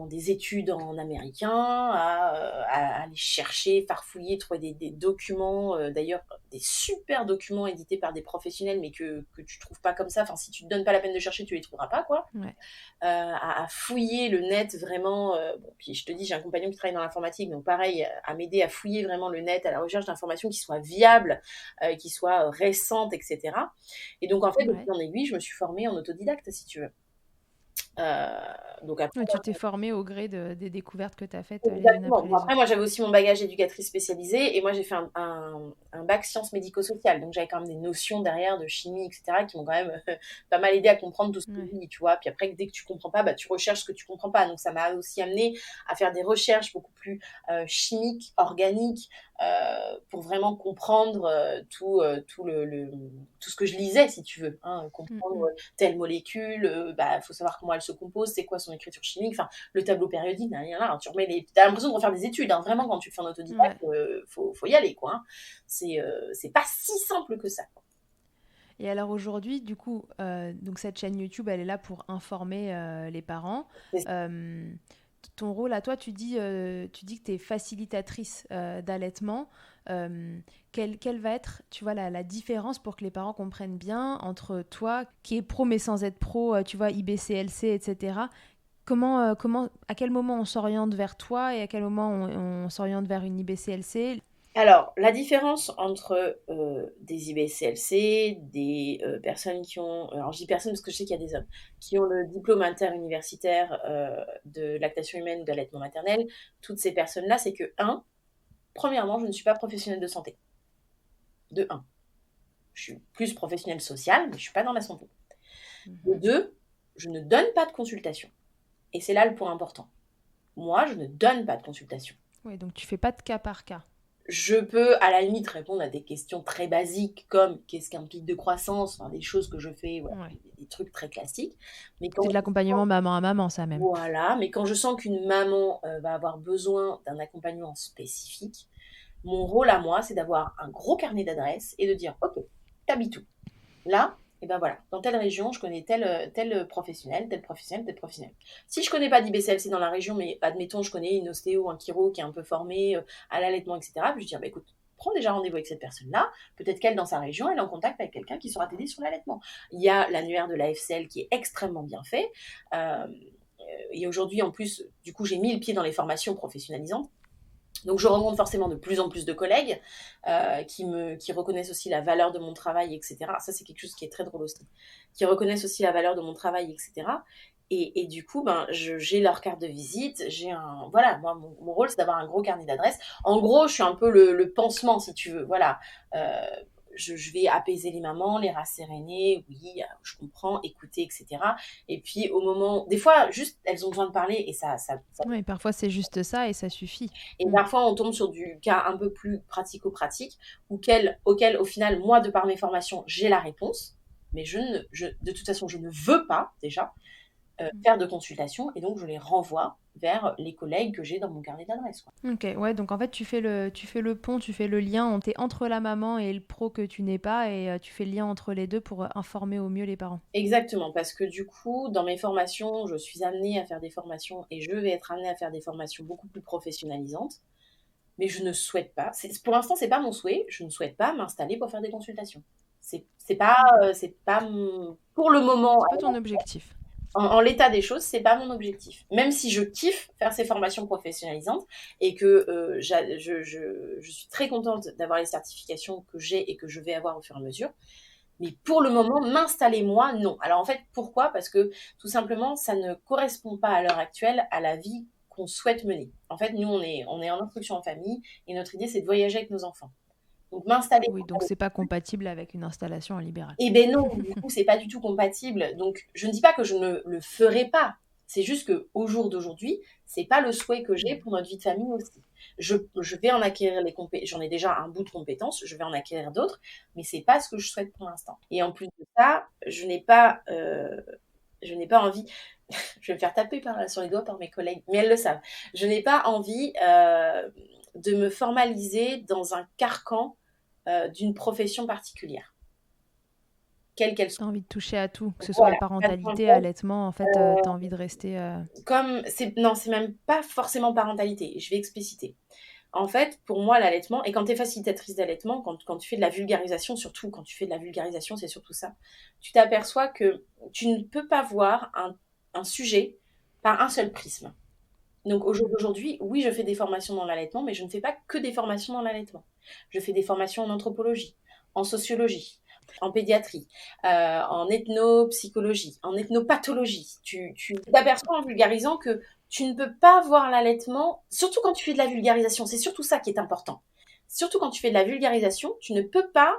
[SPEAKER 2] des études en américain, à aller chercher, farfouiller, trouver des documents, d'ailleurs des super documents édités par des professionnels, mais que tu trouves pas comme ça. Enfin, si tu te donnes pas la peine de chercher, tu les trouveras pas, quoi.
[SPEAKER 1] Ouais.
[SPEAKER 2] À fouiller le net vraiment. Puis je te dis, j'ai un compagnon qui travaille dans l'informatique, donc pareil, à m'aider à fouiller vraiment le net, à la recherche d'informations qui soient viables, qui soient récentes, etc. Et donc en fait, de fil en aiguille, je me suis formée en autodidacte, si tu veux.
[SPEAKER 1] Donc après, tu t'es formée au gré des découvertes que tu as faites.
[SPEAKER 2] Exactement. Après, moi, j'avais aussi mon bagage éducatrice spécialisée et moi, j'ai fait un bac sciences médico-sociales. Donc, j'avais quand même des notions derrière de chimie, etc., qui m'ont quand même pas mal aidé à comprendre tout ce que je dis, tu vois. Puis après, dès que tu comprends pas, tu recherches ce que tu comprends pas. Donc, ça m'a aussi amené à faire des recherches beaucoup plus chimiques, organiques, pour vraiment comprendre tout ce que je lisais, si tu veux. Hein, comprendre telle molécule, faut savoir comment elle se compose, c'est quoi son écriture chimique, enfin, le tableau périodique, tu remets t'as l'impression de refaire des études, hein, vraiment, quand tu fais en autodidacte, faut y aller, quoi. Hein. C'est pas si simple que ça. Quoi.
[SPEAKER 1] Et alors aujourd'hui, du coup, donc cette chaîne YouTube, elle est là pour informer les parents. Ton rôle à toi, tu dis que tu es facilitatrice d'allaitement. Quelle va être, tu vois, la différence pour que les parents comprennent bien entre toi, qui est pro mais sans être pro, tu vois, IBCLC, etc. À quel moment on s'oriente vers toi et à quel moment on s'oriente vers une IBCLC?
[SPEAKER 2] Alors, la différence entre des IBCLC, des personnes qui ont... Alors, je dis personnes parce que je sais qu'il y a des hommes qui ont le diplôme interuniversitaire de lactation humaine ou d'allaitement maternel. Toutes ces personnes-là, c'est que, premièrement, je ne suis pas professionnelle de santé. De 1. Je suis plus professionnelle sociale, mais je ne suis pas dans la santé. De 2, je ne donne pas de consultation. Et c'est là le point important. Moi, je ne donne pas de consultation.
[SPEAKER 1] Oui, donc tu ne fais pas de cas par cas.
[SPEAKER 2] Je peux, à la limite, répondre à des questions très basiques comme qu'est-ce qu'un pic de croissance, enfin, des choses que je fais, des trucs très classiques. Mais
[SPEAKER 1] c'est de l'accompagnement maman à maman, ça même.
[SPEAKER 2] Voilà, mais quand je sens qu'une maman va avoir besoin d'un accompagnement spécifique, mon rôle à moi, c'est d'avoir un gros carnet d'adresses et de dire, ok, t'habites où ? Là, et ben voilà, dans telle région, je connais tel professionnel, tel professionnel, tel professionnel. Si je connais pas d'IBCLC dans la région, mais admettons, je connais une ostéo, un chiro qui est un peu formé à l'allaitement, etc., puis je dis, écoute, prends déjà rendez-vous avec cette personne-là, peut-être qu'elle, dans sa région, elle est en contact avec quelqu'un qui saura t'aider sur l'allaitement. Il y a l'annuaire de la FCL qui est extrêmement bien fait, et aujourd'hui, en plus, du coup, j'ai mis le pied dans les formations professionnalisantes. Donc, je rencontre forcément de plus en plus de collègues qui reconnaissent aussi la valeur de mon travail, etc. Ça, c'est quelque chose qui est très drôle aussi. Qui reconnaissent aussi la valeur de mon travail, etc. Et du coup, j'ai leur carte de visite. Voilà, moi, mon rôle, c'est d'avoir un gros carnet d'adresses. En gros, je suis un peu le pansement, si tu veux. Voilà. Euh, je vais apaiser les mamans, les rasséréner, oui, je comprends, écouter, etc. Et puis, au moment... Des fois, juste, elles ont besoin de parler et ça
[SPEAKER 1] Oui, parfois c'est juste ça et ça suffit.
[SPEAKER 2] et parfois, on tombe sur du cas un peu plus pratico-pratique, auquel, au final, moi, de par mes formations, j'ai la réponse. Mais de toute façon, je ne veux pas, déjà, faire de consultation. Et donc, je les renvoie vers les collègues que j'ai dans mon carnet d'adresses.
[SPEAKER 1] Ok, ouais, donc en fait, tu fais le pont, tu fais le lien, t'es entre la maman et le pro que tu n'es pas, et tu fais le lien entre les deux pour informer au mieux les parents.
[SPEAKER 2] Exactement, parce que du coup, dans mes formations, je suis amenée à faire des formations et je vais être amenée à faire des formations beaucoup plus professionnalisantes. Mais je ne souhaite pas, pour l'instant, c'est pas mon souhait, je ne souhaite pas m'installer pour faire des consultations. C'est pas pour le moment,
[SPEAKER 1] C'est pas ton objectif.
[SPEAKER 2] en l'état des choses, c'est pas mon objectif. Même si je kiffe faire ces formations professionnalisantes et que je suis très contente d'avoir les certifications que j'ai et que je vais avoir au fur et à mesure. Mais pour le moment, m'installer moi, non. Alors en fait, pourquoi? Parce que tout simplement, ça ne correspond pas à l'heure actuelle à la vie qu'on souhaite mener. En fait, nous, on est en instruction en famille et notre idée, c'est de voyager avec nos enfants. Donc m'installer.
[SPEAKER 1] Oui, donc c'est pas compatible avec une installation en libéral.
[SPEAKER 2] Eh ben non, du coup, c'est pas du tout compatible. Donc, je ne dis pas que je ne le ferai pas. C'est juste que au jour d'aujourd'hui, c'est pas le souhait que j'ai pour notre vie de famille aussi. Je vais en acquérir les compétences. J'en ai déjà un bout de compétences. Je vais en acquérir d'autres, mais c'est pas ce que je souhaite pour l'instant. Et en plus de ça, je n'ai pas envie. Je vais me faire taper sur les doigts par mes collègues, mais elles le savent. Je n'ai pas envie de me formaliser dans un carcan d'une profession particulière, quelle qu'elle soit.
[SPEAKER 1] T'as envie de toucher à tout, que ce soit
[SPEAKER 2] Voilà.
[SPEAKER 1] parentalité, allaitement, en fait, t'as envie de rester...
[SPEAKER 2] Non, c'est même pas forcément parentalité. Je vais expliciter. En fait, pour moi, l'allaitement, et quand tu es facilitatrice d'allaitement, quand tu fais de la vulgarisation, surtout quand tu fais de la vulgarisation, c'est surtout ça, tu t'aperçois que tu ne peux pas voir un sujet par un seul prisme. Donc aujourd'hui, oui, je fais des formations dans l'allaitement, mais je ne fais pas que des formations dans l'allaitement. Je fais des formations en anthropologie, en sociologie, en pédiatrie, en ethnopsychologie, en ethnopathologie. Tu t'aperçois en vulgarisant que tu ne peux pas voir l'allaitement, surtout quand tu fais de la vulgarisation, c'est surtout ça qui est important. Surtout quand tu fais de la vulgarisation, tu ne peux pas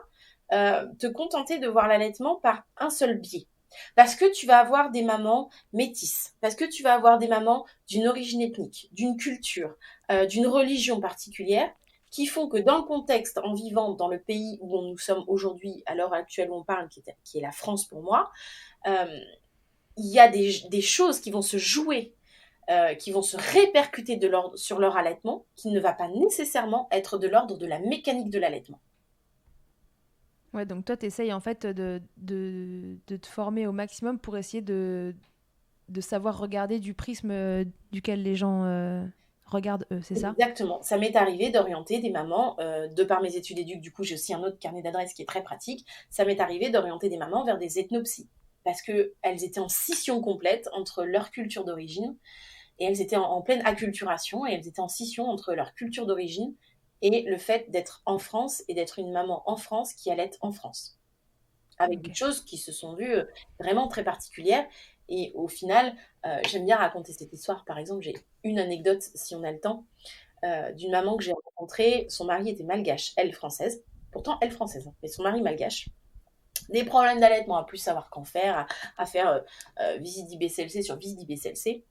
[SPEAKER 2] te contenter de voir l'allaitement par un seul biais. Parce que tu vas avoir des mamans métisses, parce que tu vas avoir des mamans d'une origine ethnique, d'une culture, d'une religion particulière, qui font que dans le contexte, en vivant dans le pays où nous sommes aujourd'hui, à l'heure actuelle où on parle, qui est la France pour moi, il y a des choses qui vont se jouer, qui vont se répercuter sur leur allaitement, qui ne va pas nécessairement être de l'ordre de la mécanique de l'allaitement.
[SPEAKER 1] Ouais, donc toi, t'essayes en fait de te former au maximum pour essayer de savoir regarder du prisme duquel les gens regardent eux, c'est ça?
[SPEAKER 2] Exactement. Ça m'est arrivé d'orienter des mamans, de par mes études éduques, du coup j'ai aussi un autre carnet d'adresses qui est très pratique, ça m'est arrivé d'orienter des mamans vers des ethnopsies. Parce qu'elles étaient en scission complète entre leur culture d'origine, et elles étaient en pleine acculturation, et elles étaient en scission entre leur culture d'origine et le fait d'être en France et d'être une maman en France qui allait en France. Avec des choses qui se sont vues vraiment très particulières. Et au final, j'aime bien raconter cette histoire. Par exemple, j'ai une anecdote, si on a le temps, d'une maman que j'ai rencontrée. Son mari était malgache, elle française. Pourtant, elle française, hein, mais son mari malgache. Des problèmes d'allaitement, à plus savoir qu'en faire, à faire visite d'IBCLC sur visite d'IBCLC.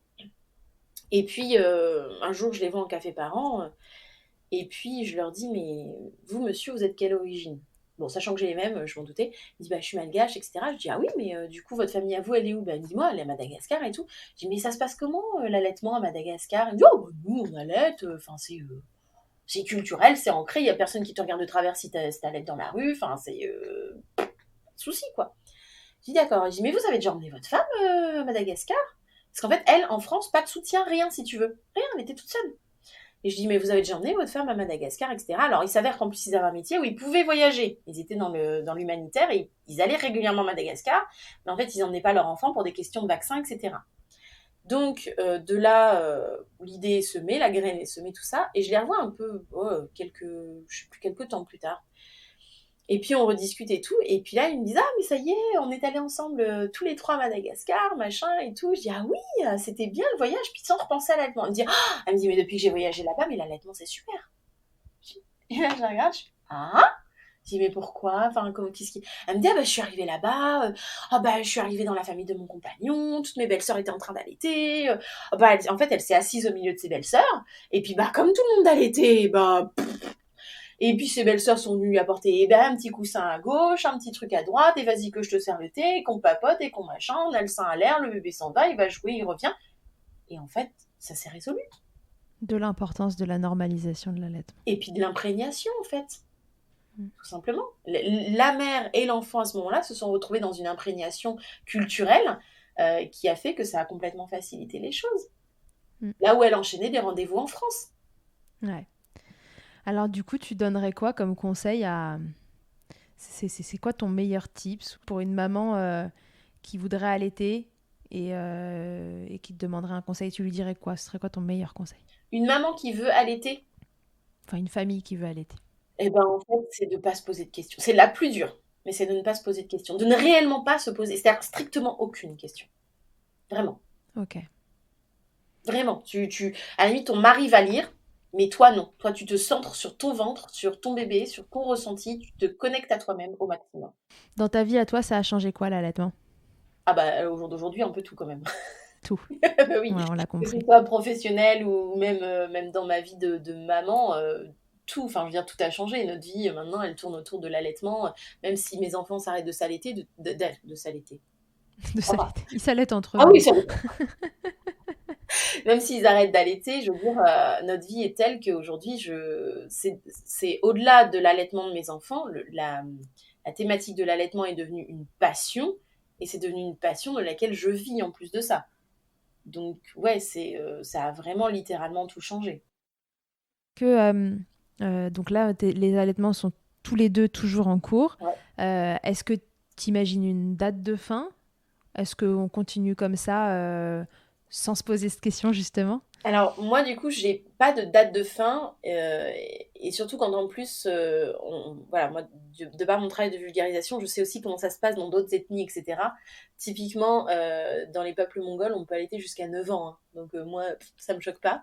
[SPEAKER 2] Et puis, un jour, je les vois en café parents. Et puis, je leur dis, mais vous, monsieur, vous êtes quelle origine? Bon, sachant que j'ai les mêmes, je m'en doutais. Il dit, bah, je suis malgache, etc. Je dis, ah oui, mais du coup, votre famille à vous, elle est où? Ben, dis-moi, elle est à Madagascar et tout. Je dis, mais ça se passe comment, l'allaitement à Madagascar? Il me dit, oh, bah, nous, on allaite, enfin, c'est culturel, c'est ancré, il n'y a personne qui te regarde de travers si t'allaites dans la rue, enfin, c'est pas de souci, quoi. Je dis, d'accord. Je dis, mais vous avez déjà emmené votre femme à Madagascar? Parce qu'en fait, elle, en France, pas de soutien, rien, si tu veux. Rien, elle était toute seule. Et je dis, mais vous avez déjà emmené votre femme à Madagascar, etc. Alors, il s'avère qu'en plus, ils avaient un métier où ils pouvaient voyager. Ils étaient dans l'humanitaire et ils allaient régulièrement à Madagascar. Mais en fait, ils n'emmenaient pas leur enfant pour des questions de vaccins, etc. Donc, de là, l'idée est semée, la graine est semée, tout ça. Et je les revois un peu, quelques temps plus tard. Et puis, on rediscute et tout. Et puis là, ils me disent, ah, mais ça y est, on est allés ensemble tous les trois à Madagascar, machin et tout. Je dis, ah oui, c'était bien le voyage. Puis sans repenser à l'allaitement. Elle me dit, mais depuis que j'ai voyagé là-bas, mais l'allaitement, c'est super. Et là, je la regarde, je dis, ah. Je dis, mais pourquoi? Enfin, qu'est-ce qui... Elle me dit, ah bah, je suis arrivée là-bas, je suis arrivée dans la famille de mon compagnon, toutes mes belles-sœurs étaient en train d'allaiter, en fait, elle s'est assise au milieu de ses belles-sœurs, et puis, comme tout le monde allaitait, et puis, ses belles-sœurs sont venues lui apporter, un petit coussin à gauche, un petit truc à droite, et vas-y que je te sers le thé, et qu'on papote, et qu'on machin, on a le sein à l'air, le bébé s'en va, il va jouer, il revient. Et en fait, ça s'est résolu.
[SPEAKER 1] De l'importance de la normalisation de l'allaitement.
[SPEAKER 2] Et puis de l'imprégnation, en fait. Tout simplement. La mère et l'enfant à ce moment-là se sont retrouvés dans une imprégnation culturelle qui a fait que ça a complètement facilité les choses. Là où elle enchaînait des rendez-vous en France.
[SPEAKER 1] Ouais. Alors du coup, tu donnerais quoi comme conseil à... C'est quoi ton meilleur tips pour une maman qui voudrait allaiter et qui te demanderait un conseil? Tu lui dirais quoi? Ce serait quoi ton meilleur conseil?
[SPEAKER 2] Une maman qui veut allaiter?
[SPEAKER 1] Enfin, une famille qui veut allaiter.
[SPEAKER 2] En fait, c'est de ne pas se poser de questions. C'est la plus dure, mais c'est de ne pas se poser de questions. De ne réellement pas se poser, c'est-à-dire strictement aucune question. Vraiment.
[SPEAKER 1] Ok.
[SPEAKER 2] Vraiment. À la limite, ton mari va lire, mais toi, non. Toi, tu te centres sur ton ventre, sur ton bébé, sur ton ressenti. Tu te connectes à toi-même au maximum.
[SPEAKER 1] Dans ta vie, à toi, ça a changé quoi, l'allaitement?
[SPEAKER 2] Au jour d'aujourd'hui, un peu tout quand même.
[SPEAKER 1] Tout.
[SPEAKER 2] Oui.
[SPEAKER 1] Ouais, on l'a compris.
[SPEAKER 2] Que ce soit professionnel ou même dans ma vie de maman, tout. Enfin, je veux dire, tout a changé. Notre vie, maintenant, elle tourne autour de l'allaitement. Même si mes enfants s'arrêtent de s'allaiter, de s'allaiter.
[SPEAKER 1] De s'allaiter. Ils s'allaitent entre eux.
[SPEAKER 2] Ah oui, ça même s'ils arrêtent d'allaiter, je veux dire, notre vie est telle qu'aujourd'hui, c'est au-delà de l'allaitement de mes enfants, la thématique de l'allaitement est devenue une passion, et c'est devenu une passion de laquelle je vis en plus de ça. Donc, ouais, ça a vraiment littéralement tout changé.
[SPEAKER 1] Donc là, les allaitements sont tous les deux toujours en cours.
[SPEAKER 2] Ouais.
[SPEAKER 1] Est-ce que tu imagines une date de fin? Est-ce qu'on continue comme ça sans se poser cette question, justement?
[SPEAKER 2] Alors, moi, du coup, j'ai pas de date de fin, et surtout quand en plus, moi, de par mon travail de vulgarisation, je sais aussi comment ça se passe dans d'autres ethnies, etc. Typiquement, dans les peuples mongols, on peut allaiter jusqu'à 9 ans, hein. Donc, moi, ça me choque pas.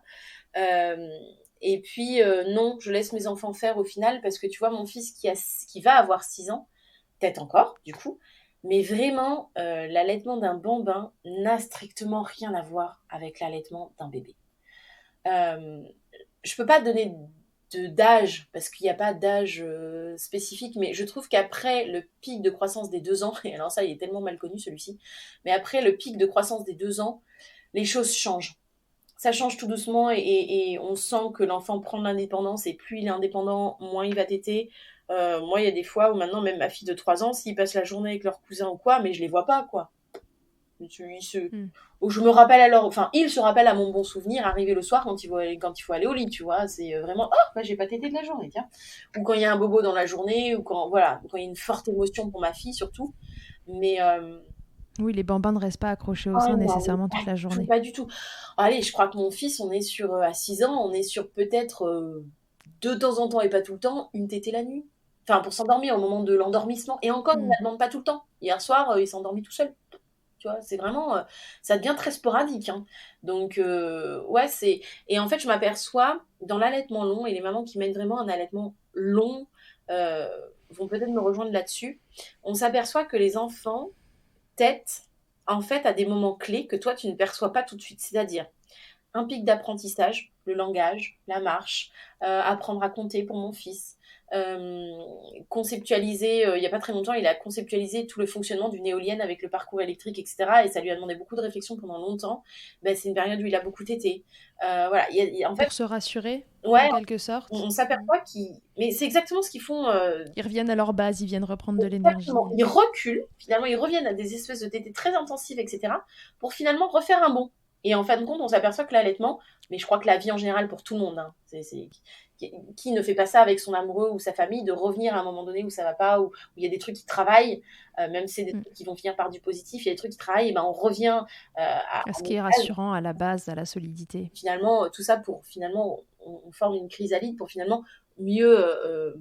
[SPEAKER 2] Et puis, non, je laisse mes enfants faire au final, parce que tu vois, mon fils qui va avoir 6 ans, peut-être encore, du coup, mais vraiment, l'allaitement d'un bambin n'a strictement rien à voir avec l'allaitement d'un bébé. Je peux pas donner d'âge, parce qu'il n'y a pas d'âge spécifique, mais je trouve qu'après le pic de croissance des 2 ans, et alors ça, il est tellement mal connu celui-ci, mais après le pic de croissance des 2 ans, les choses changent. Ça change tout doucement, et on sent que l'enfant prend de l'indépendance, et plus il est indépendant, moins il va téter. Moi, il y a des fois où maintenant, même ma fille de 3 ans, s'ils passent la journée avec leur cousin ou quoi, mais je les vois pas, quoi. Où je me rappelle il se rappelle à mon bon souvenir, arrivé le soir quand il faut aller au lit, tu vois. C'est vraiment, j'ai pas tété de la journée, tiens. Ou quand il y a un bobo dans la journée, ou quand il y a une forte émotion pour ma fille, surtout. Mais,
[SPEAKER 1] oui, les bambins ne restent pas accrochés au sein nécessairement toute la journée.
[SPEAKER 2] Pas du tout. Allez, je crois que mon fils, on est à 6 ans, on est sur peut-être de temps en temps et pas tout le temps, une tétée la nuit. Enfin, pour s'endormir au moment de l'endormissement. Et encore, il ne la demande pas tout le temps. Hier soir, il s'est endormi tout seul. Tu vois, c'est vraiment... ça devient très sporadique, hein. Donc, ouais, c'est... Et en fait, je m'aperçois, dans l'allaitement long, et les mamans qui mènent vraiment un allaitement long vont peut-être me rejoindre là-dessus, on s'aperçoit que les enfants têtent, en fait, à des moments clés que toi, tu ne perçois pas tout de suite. C'est-à-dire un pic d'apprentissage, le langage, la marche, apprendre à compter pour mon fils, conceptualiser, il n'y a pas très longtemps, il a conceptualisé tout le fonctionnement d'une éolienne avec le parcours électrique, etc. Et ça lui a demandé beaucoup de réflexion pendant longtemps. C'est une période où il a beaucoup tété. Voilà, en fait,
[SPEAKER 1] pour se rassurer,
[SPEAKER 2] ouais,
[SPEAKER 1] en quelque sorte.
[SPEAKER 2] On s'aperçoit mais c'est exactement ce qu'ils font.
[SPEAKER 1] Ils reviennent à leur base, ils viennent reprendre de l'énergie.
[SPEAKER 2] Ils reculent, finalement, ils reviennent à des espèces de tétés très intensives, etc. pour finalement refaire un bond. Et en fin de compte, on s'aperçoit que l'allaitement, mais je crois que la vie en général pour tout le monde, hein, qui ne fait pas ça avec son amoureux ou sa famille, de revenir à un moment donné où ça va pas, où il y a des trucs qui travaillent, même si c'est des trucs qui vont finir par du positif, il y a des trucs qui travaillent, et ben on revient à
[SPEAKER 1] Ce qui est rassurant à la base, à la solidité.
[SPEAKER 2] finalement, tout ça pour finalement, on forme une chrysalide pour finalement mieux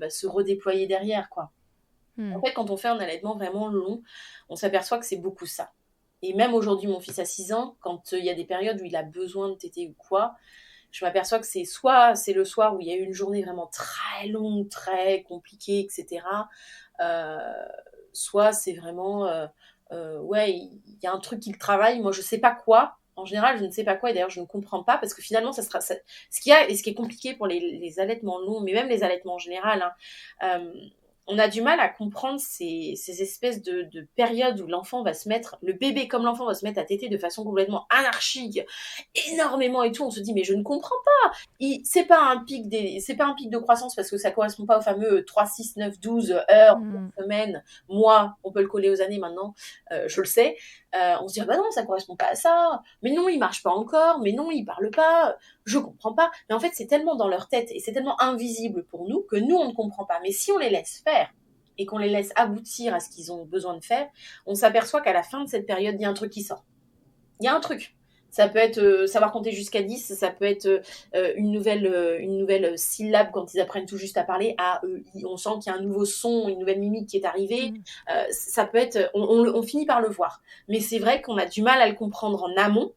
[SPEAKER 2] se redéployer derrière, quoi. En fait, quand on fait un allaitement vraiment long, on s'aperçoit que c'est beaucoup ça. Et même aujourd'hui, mon fils a 6 ans, quand il y a des périodes où il a besoin de téter ou quoi, je m'aperçois que c'est soit c'est le soir où il y a eu une journée vraiment très longue, très compliquée, etc. Soit c'est vraiment, ouais, il y a un truc qu'il travaille, moi je sais pas quoi. En général, je ne sais pas quoi, et d'ailleurs je ne comprends pas, parce que finalement, ce qu'il y a, et ce qui est compliqué pour les allaitements longs, mais même les allaitements en général, hein, on a du mal à comprendre ces espèces de périodes où l'enfant va se mettre, le bébé comme l'enfant va se mettre à téter de façon complètement anarchique, énormément et tout. On se dit, mais je ne comprends pas. C'est pas un pic de croissance parce que ça correspond pas au fameux 3, 6, 9, 12 heures, semaines, mois. On peut le coller aux années maintenant, je le sais. On se dit, ah bah non, ça correspond pas à ça. Mais non, il marche pas encore. Mais non, il parle pas. Je comprends pas. Mais en fait, c'est tellement dans leur tête et c'est tellement invisible pour nous que nous, on ne comprend pas. Mais si on les laisse faire et qu'on les laisse aboutir à ce qu'ils ont besoin de faire, on s'aperçoit qu'à la fin de cette période, il y a un truc qui sort. Il y a un truc. Ça peut être savoir compter jusqu'à 10, ça peut être une nouvelle syllabe quand ils apprennent tout juste à parler. On sent qu'il y a un nouveau son, une nouvelle mimique qui est arrivée. Ça peut être, on finit par le voir. Mais c'est vrai qu'on a du mal à le comprendre en amont,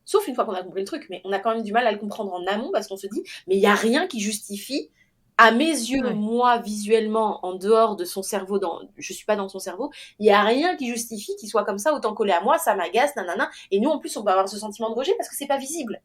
[SPEAKER 2] sauf une fois qu'on a compris le truc, mais on a quand même du mal à le comprendre en amont parce qu'on se dit, mais il n'y a rien qui justifie, à mes yeux, moi, visuellement, en dehors de son cerveau, je suis pas dans son cerveau, il n'y a rien qui justifie qu'il soit comme ça, autant collé à moi, ça m'agace, nanana. Et nous, en plus, on peut avoir ce sentiment de rejet parce que c'est pas visible.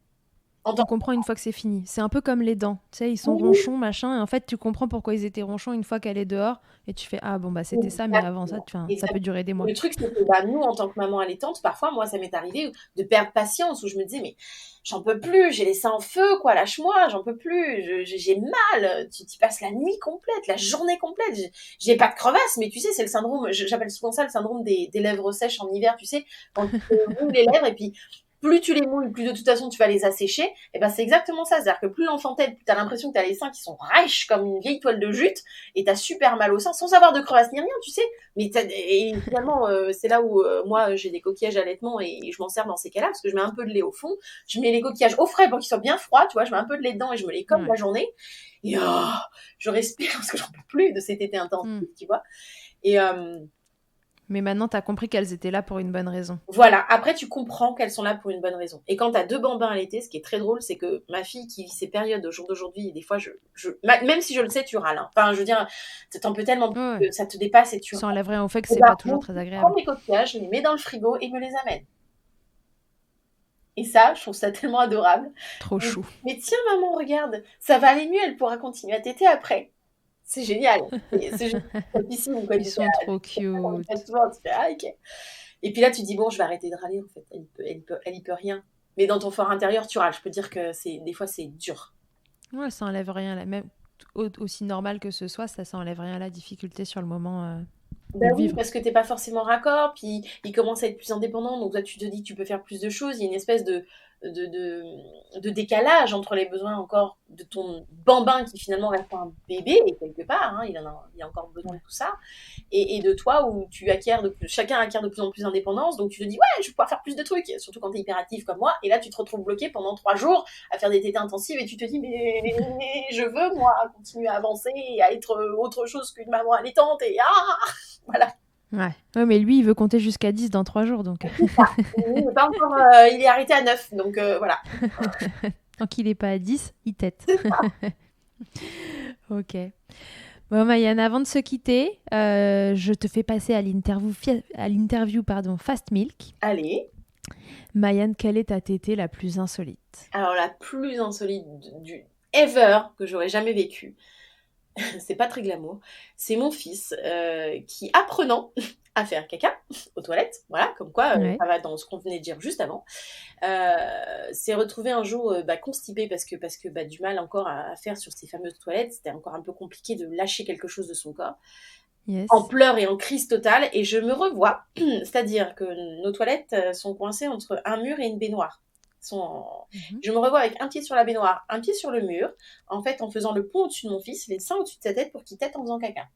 [SPEAKER 1] On comprend une fois que c'est fini. C'est un peu comme les dents. Tu sais, ils sont ronchons, machin, et en fait, tu comprends pourquoi ils étaient ronchons une fois qu'elle est dehors, et tu fais, ah bon, bah c'était ça, mais avant ça, ça peut durer des mois.
[SPEAKER 2] Le truc, c'est que nous, en tant que maman allaitante, parfois, moi, ça m'est arrivé de perdre patience, où je me disais, mais j'en peux plus, j'ai les seins en feu, quoi, lâche-moi, j'en peux plus, j'ai mal, tu passes la nuit complète, la journée complète, j'ai pas de crevasse, mais tu sais, c'est le syndrome, j'appelle souvent ça le syndrome des lèvres sèches en hiver, tu sais, quand tu te mouilles les lèvres, et puis plus tu les mouilles, plus de toute façon tu vas les assécher, et ben c'est exactement ça, c'est-à-dire que plus l'enfant t'aide, plus t'as l'impression que t'as les seins qui sont rêches comme une vieille toile de jute, et t'as super mal au sein, sans avoir de crevasse ni rien, tu sais, mais et finalement c'est là où moi j'ai des coquillages à allaitement et je m'en sers dans ces cas-là, parce que je mets un peu de lait au fond, je mets les coquillages au frais pour qu'ils soient bien froids, tu vois, je mets un peu de lait dedans et je me les colle la journée, et je respire parce que j'en peux plus de cet été intensif, tu vois, et
[SPEAKER 1] mais maintenant, tu as compris qu'elles étaient là pour une bonne raison.
[SPEAKER 2] Voilà. Après, tu comprends qu'elles sont là pour une bonne raison. Et quand tu as 2 bambins à l'été, ce qui est très drôle, c'est que ma fille qui vit ces périodes au jour d'aujourd'hui, et des fois, même si je le sais, tu râles. Hein. Enfin, je veux dire, t'en peux tellement que ça te dépasse et tu râles.
[SPEAKER 1] Ça enlèverait au fait que c'est pas toujours très agréable.
[SPEAKER 2] Je prends mes coquillages, je les mets dans le frigo et me les amène. Et ça, je trouve ça tellement adorable.
[SPEAKER 1] Trop chou.
[SPEAKER 2] Mais tiens, maman, regarde, ça va aller mieux, elle pourra continuer à téter après. C'est génial. C'est juste topissime, quoi.
[SPEAKER 1] Ils sont trop cute.
[SPEAKER 2] Et puis là, tu dis, bon, je vais arrêter de râler, en fait. Elle y peut rien. Mais dans ton fort intérieur, tu râles. Je peux dire que des fois, c'est dur.
[SPEAKER 1] Ouais, ça enlève rien. Même aussi normal que ce soit, ça enlève rien à la difficulté sur le moment.
[SPEAKER 2] Ben oui, parce que t'es pas forcément raccord, puis il commence à être plus indépendant, donc toi tu te dis que tu peux faire plus de choses, il y a une espèce de décalage entre les besoins encore de ton bambin qui finalement reste un bébé, quelque part, hein, il a encore besoin de tout ça, et de toi où chacun acquiert de plus en plus d'indépendance, donc tu te dis ouais, je vais pouvoir faire plus de trucs, surtout quand t'es hyperactif comme moi, et là tu te retrouves bloqué pendant 3 jours à faire des tétées intensives, et tu te dis mais je veux moi continuer à avancer et à être autre chose qu'une maman allaitante, et voilà.
[SPEAKER 1] Ouais, mais lui, il veut compter jusqu'à 10 dans 3 jours, donc.
[SPEAKER 2] Il est pas encore, il est arrêté à 9, donc voilà.
[SPEAKER 1] Tant qu'il n'est pas à 10, il tète. Ok. Bon, Maïane, avant de se quitter, je te fais passer à l'interview Fast Milk.
[SPEAKER 2] Allez.
[SPEAKER 1] Maïane, quelle est ta tétée la plus insolite ?
[SPEAKER 2] Alors, la plus insolite du ever que j'aurais jamais vécu, c'est pas très glamour, c'est mon fils qui, apprenant à faire caca aux toilettes, voilà, comme quoi ça va dans ce qu'on venait de dire juste avant, s'est retrouvé un jour constipé parce que du mal encore à faire sur ces fameuses toilettes, c'était encore un peu compliqué de lâcher quelque chose de son corps, en pleurs et en crise totale, et je me revois, c'est-à-dire que nos toilettes sont coincées entre un mur et une baignoire. Je me revois avec un pied sur la baignoire, un pied sur le mur, en fait, en faisant le pont au-dessus de mon fils, les seins au-dessus de sa tête pour qu'il tète en faisant caca.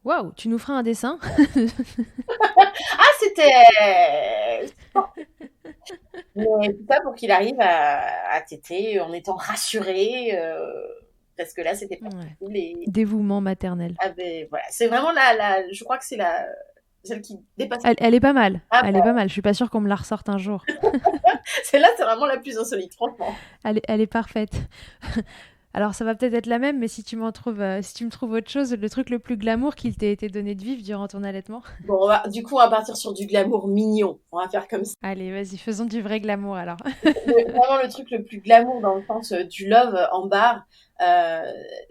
[SPEAKER 1] Waouh, tu nous feras un dessin?
[SPEAKER 2] Ah, c'était... Mais tout ça pour qu'il arrive à téter en étant rassuré, parce que là, c'était pas cool.
[SPEAKER 1] Dévouement maternel.
[SPEAKER 2] Ah ben, voilà. C'est vraiment je crois que c'est celle qui dépasse.
[SPEAKER 1] Elle est pas mal.
[SPEAKER 2] Elle
[SPEAKER 1] est pas mal. Je suis pas sûre qu'on me la ressorte un jour.
[SPEAKER 2] Celle-là, c'est vraiment la plus insolite, franchement.
[SPEAKER 1] Elle est parfaite. Alors, ça va peut-être être la même, mais si tu me trouves autre chose, le truc le plus glamour qu'il t'ait été donné de vivre durant ton allaitement.
[SPEAKER 2] Bon, du coup, on va partir sur du glamour mignon. On va faire comme ça.
[SPEAKER 1] Allez, vas-y, faisons du vrai glamour alors.
[SPEAKER 2] Vraiment, le truc le plus glamour dans le sens du love en barre,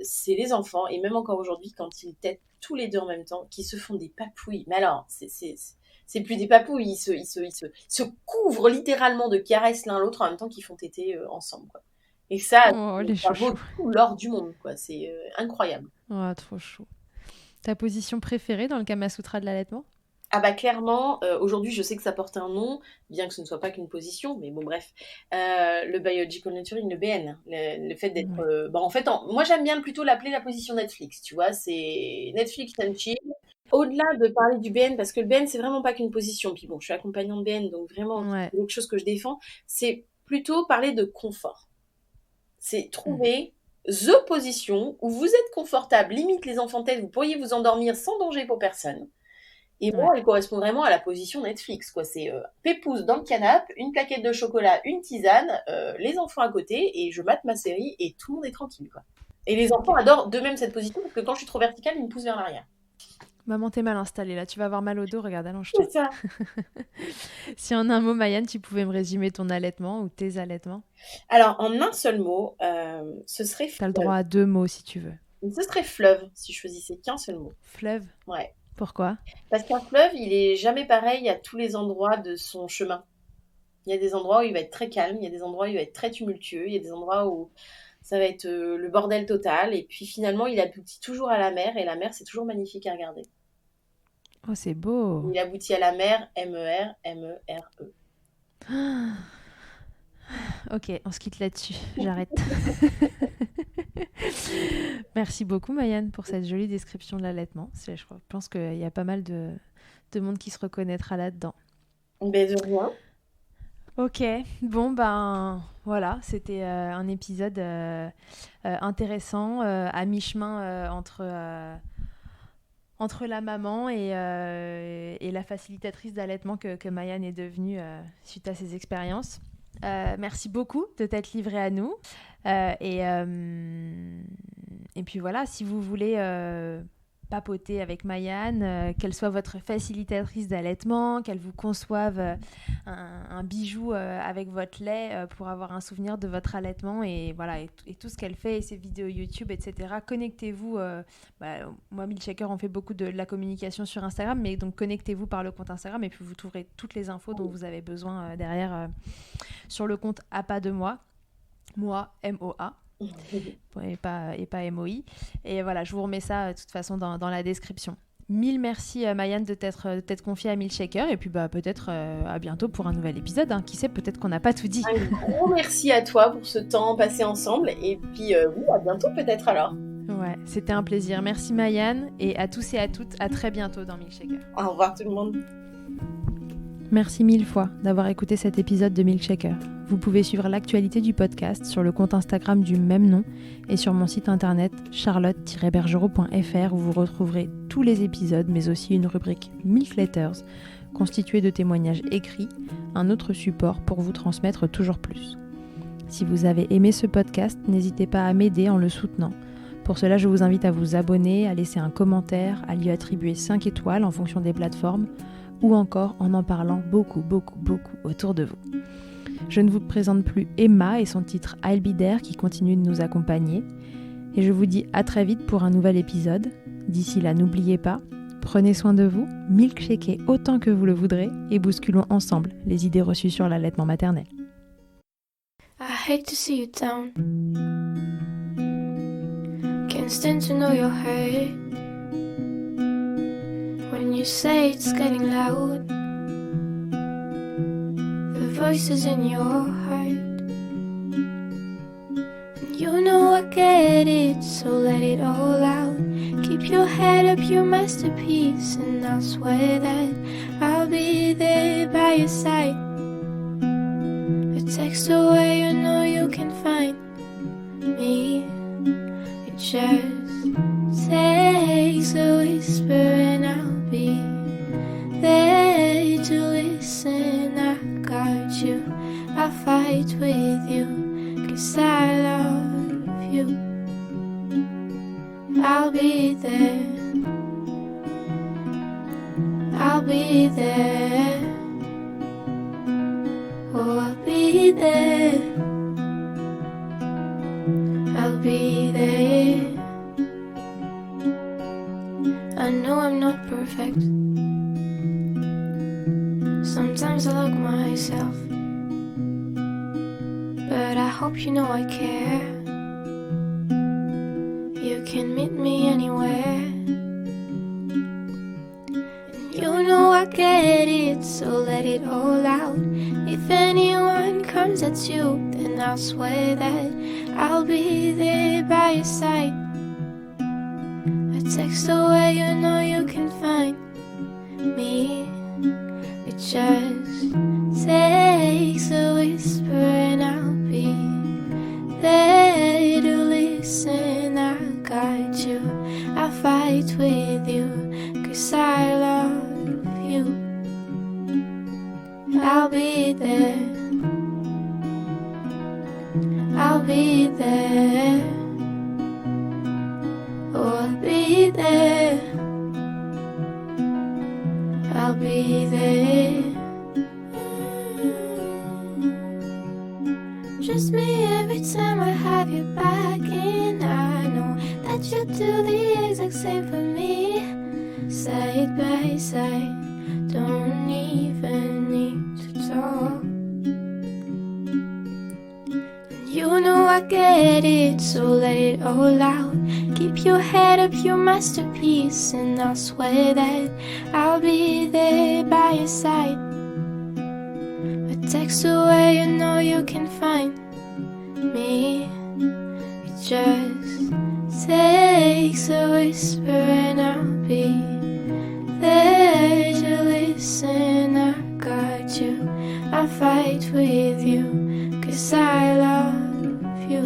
[SPEAKER 2] c'est les enfants. Et même encore aujourd'hui, quand ils tètent tous les deux en même temps, qui se font des papouilles. Mais alors, c'est plus des papouilles. Ils se couvrent littéralement de caresses l'un l'autre en même temps qu'ils font téter ensemble, quoi. Et ça, ça vaut tout l'or du monde, quoi. C'est incroyable.
[SPEAKER 1] Oh, trop chou. Ta position préférée dans le Kama Sutra de l'allaitement?
[SPEAKER 2] Ah bah clairement, aujourd'hui je sais que ça porte un nom, bien que ce ne soit pas qu'une position, mais bon bref, le Biological Nurturing, le BN, le fait d'être... en fait, moi j'aime bien plutôt l'appeler la position Netflix, tu vois, c'est Netflix and chill. Au-delà de parler du BN, parce que le BN c'est vraiment pas qu'une position, puis bon, je suis accompagnante BN, donc vraiment c'est quelque chose que je défends, c'est plutôt parler de confort. C'est trouver the position où vous êtes confortable, limite les enfants têtes, vous pourriez vous endormir sans danger pour personne. Et moi, elle correspond vraiment à la position Netflix, quoi. C'est pépouze dans le canapé, une plaquette de chocolat, une tisane, les enfants à côté, et je mate ma série, et tout le monde est tranquille, quoi. Et les enfants adorent de même cette position, parce que quand je suis trop verticale, ils me poussent vers l'arrière.
[SPEAKER 1] Maman, t'es mal installée, là. Tu vas avoir mal au dos, regarde, allonge-toi.
[SPEAKER 2] C'est ça.
[SPEAKER 1] Si en un mot, Mayanne, tu pouvais me résumer ton allaitement ou tes allaitements?
[SPEAKER 2] Alors, en un seul mot, ce serait...
[SPEAKER 1] T'as le droit à 2 mots, si tu veux.
[SPEAKER 2] Ce serait fleuve, si je choisissais qu'un seul mot.
[SPEAKER 1] Fleuve?
[SPEAKER 2] Ouais.
[SPEAKER 1] Pourquoi?
[SPEAKER 2] Parce qu'un fleuve, il est jamais pareil à tous les endroits de son chemin. Il y a des endroits où il va être très calme, il y a des endroits où il va être très tumultueux, il y a des endroits où ça va être le bordel total, et puis finalement, il aboutit toujours à la mer, et la mer, c'est toujours magnifique à regarder.
[SPEAKER 1] Oh, c'est beau.
[SPEAKER 2] Il aboutit à la mer, M-E-R, M-E-R-E.
[SPEAKER 1] Ok, on se quitte là-dessus, j'arrête. Merci beaucoup Mayanne pour cette jolie description de l'allaitement. Je pense qu'il y a pas mal de monde qui se reconnaîtra là-dedans.
[SPEAKER 2] Ben de rien.
[SPEAKER 1] Ok, bon ben voilà, c'était un épisode intéressant, à mi-chemin entre la maman et la facilitatrice d'allaitement que Mayanne est devenue suite à ses expériences. Merci beaucoup de t'être livrée à nous. Et puis voilà, si vous voulez papoter avec Mayanne, qu'elle soit votre facilitatrice d'allaitement, qu'elle vous conçoive un bijou avec votre lait pour avoir un souvenir de votre allaitement et voilà, et tout ce qu'elle fait, et ses vidéos YouTube, etc. Connectez-vous. Moi, Milkshaker, on fait beaucoup de la communication sur Instagram, mais donc connectez-vous par le compte Instagram et puis vous trouverez toutes les infos dont vous avez besoin derrière sur le compte A pas de moi, M-O-A. Et pas M-O-I. Et voilà, je vous remets ça de toute façon dans la description. Mille merci Mayanne de t'être confiée à Milkshaker, et puis peut-être à bientôt pour un nouvel épisode, hein. Qui sait, peut-être qu'on n'a pas tout dit.
[SPEAKER 2] Un gros merci à toi pour ce temps passé ensemble, et puis oui, à bientôt peut-être alors.
[SPEAKER 1] Ouais, c'était un plaisir. Merci Mayanne, et à tous et à toutes, à très bientôt dans Milkshaker.
[SPEAKER 2] Au revoir tout le monde.
[SPEAKER 1] Merci 1000 fois d'avoir écouté cet épisode de Milkshaker. Vous pouvez suivre l'actualité du podcast sur le compte Instagram du même nom et sur mon site internet charlotte-bergerot.fr, où vous retrouverez tous les épisodes, mais aussi une rubrique Milk Letters constituée de témoignages écrits, un autre support pour vous transmettre toujours plus. Si vous avez aimé ce podcast, n'hésitez pas à m'aider en le soutenant. Pour cela, je vous invite à vous abonner, à laisser un commentaire, à lui attribuer 5 étoiles en fonction des plateformes, ou encore en parlant beaucoup autour de vous. Je ne vous présente plus Emma et son titre I'll Be There qui continue de nous accompagner. Et je vous dis à très vite pour un nouvel épisode. D'ici là, n'oubliez pas, prenez soin de vous, milkshakez autant que vous le voudrez et bousculons ensemble les idées reçues sur l'allaitement maternel.
[SPEAKER 3] I hate to see you down. Can't stand to know your hate. When you say it's getting loud, the voices in your heart. You know I get it, so let it all out. Keep your head up, your masterpiece, and I'll swear that I'll be there by your side. A text away, you know you can find me. It just takes a whisper and I'll be there to listen. I got you, I'll fight with you, 'cause I love you. I'll be there, I'll be there, oh I'll be there, I'll be there. I know I'm not perfect, sometimes I look myself, but I hope you know I care. You can meet me anywhere. And you know I get it, so let it all out. If anyone comes at you, then I'll swear that I'll be there by your side. A text away, you know you can find me. It just takes a whisper and I'll be there to listen. I got you, I'll fight with you, 'cause I love you. I'll be there, I'll be there, oh I'll be there, I'll be there. Just me every time I have you back, and I know that you do the exact same for me. Side by side, don't even need to talk. And you know I get it, so let it all out. Keep your head up, your masterpiece, and I'll swear that I'll be there by your side. A text away, you know you can find me. It just takes a whisper and I'll be there to listen. I got you, I'll fight with you, 'cause I love you.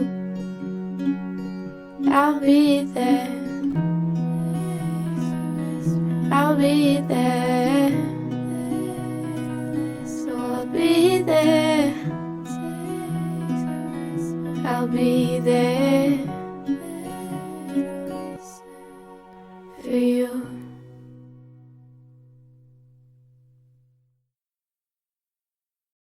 [SPEAKER 3] I'll be there, I'll be there, so I'll be there, I'll be there.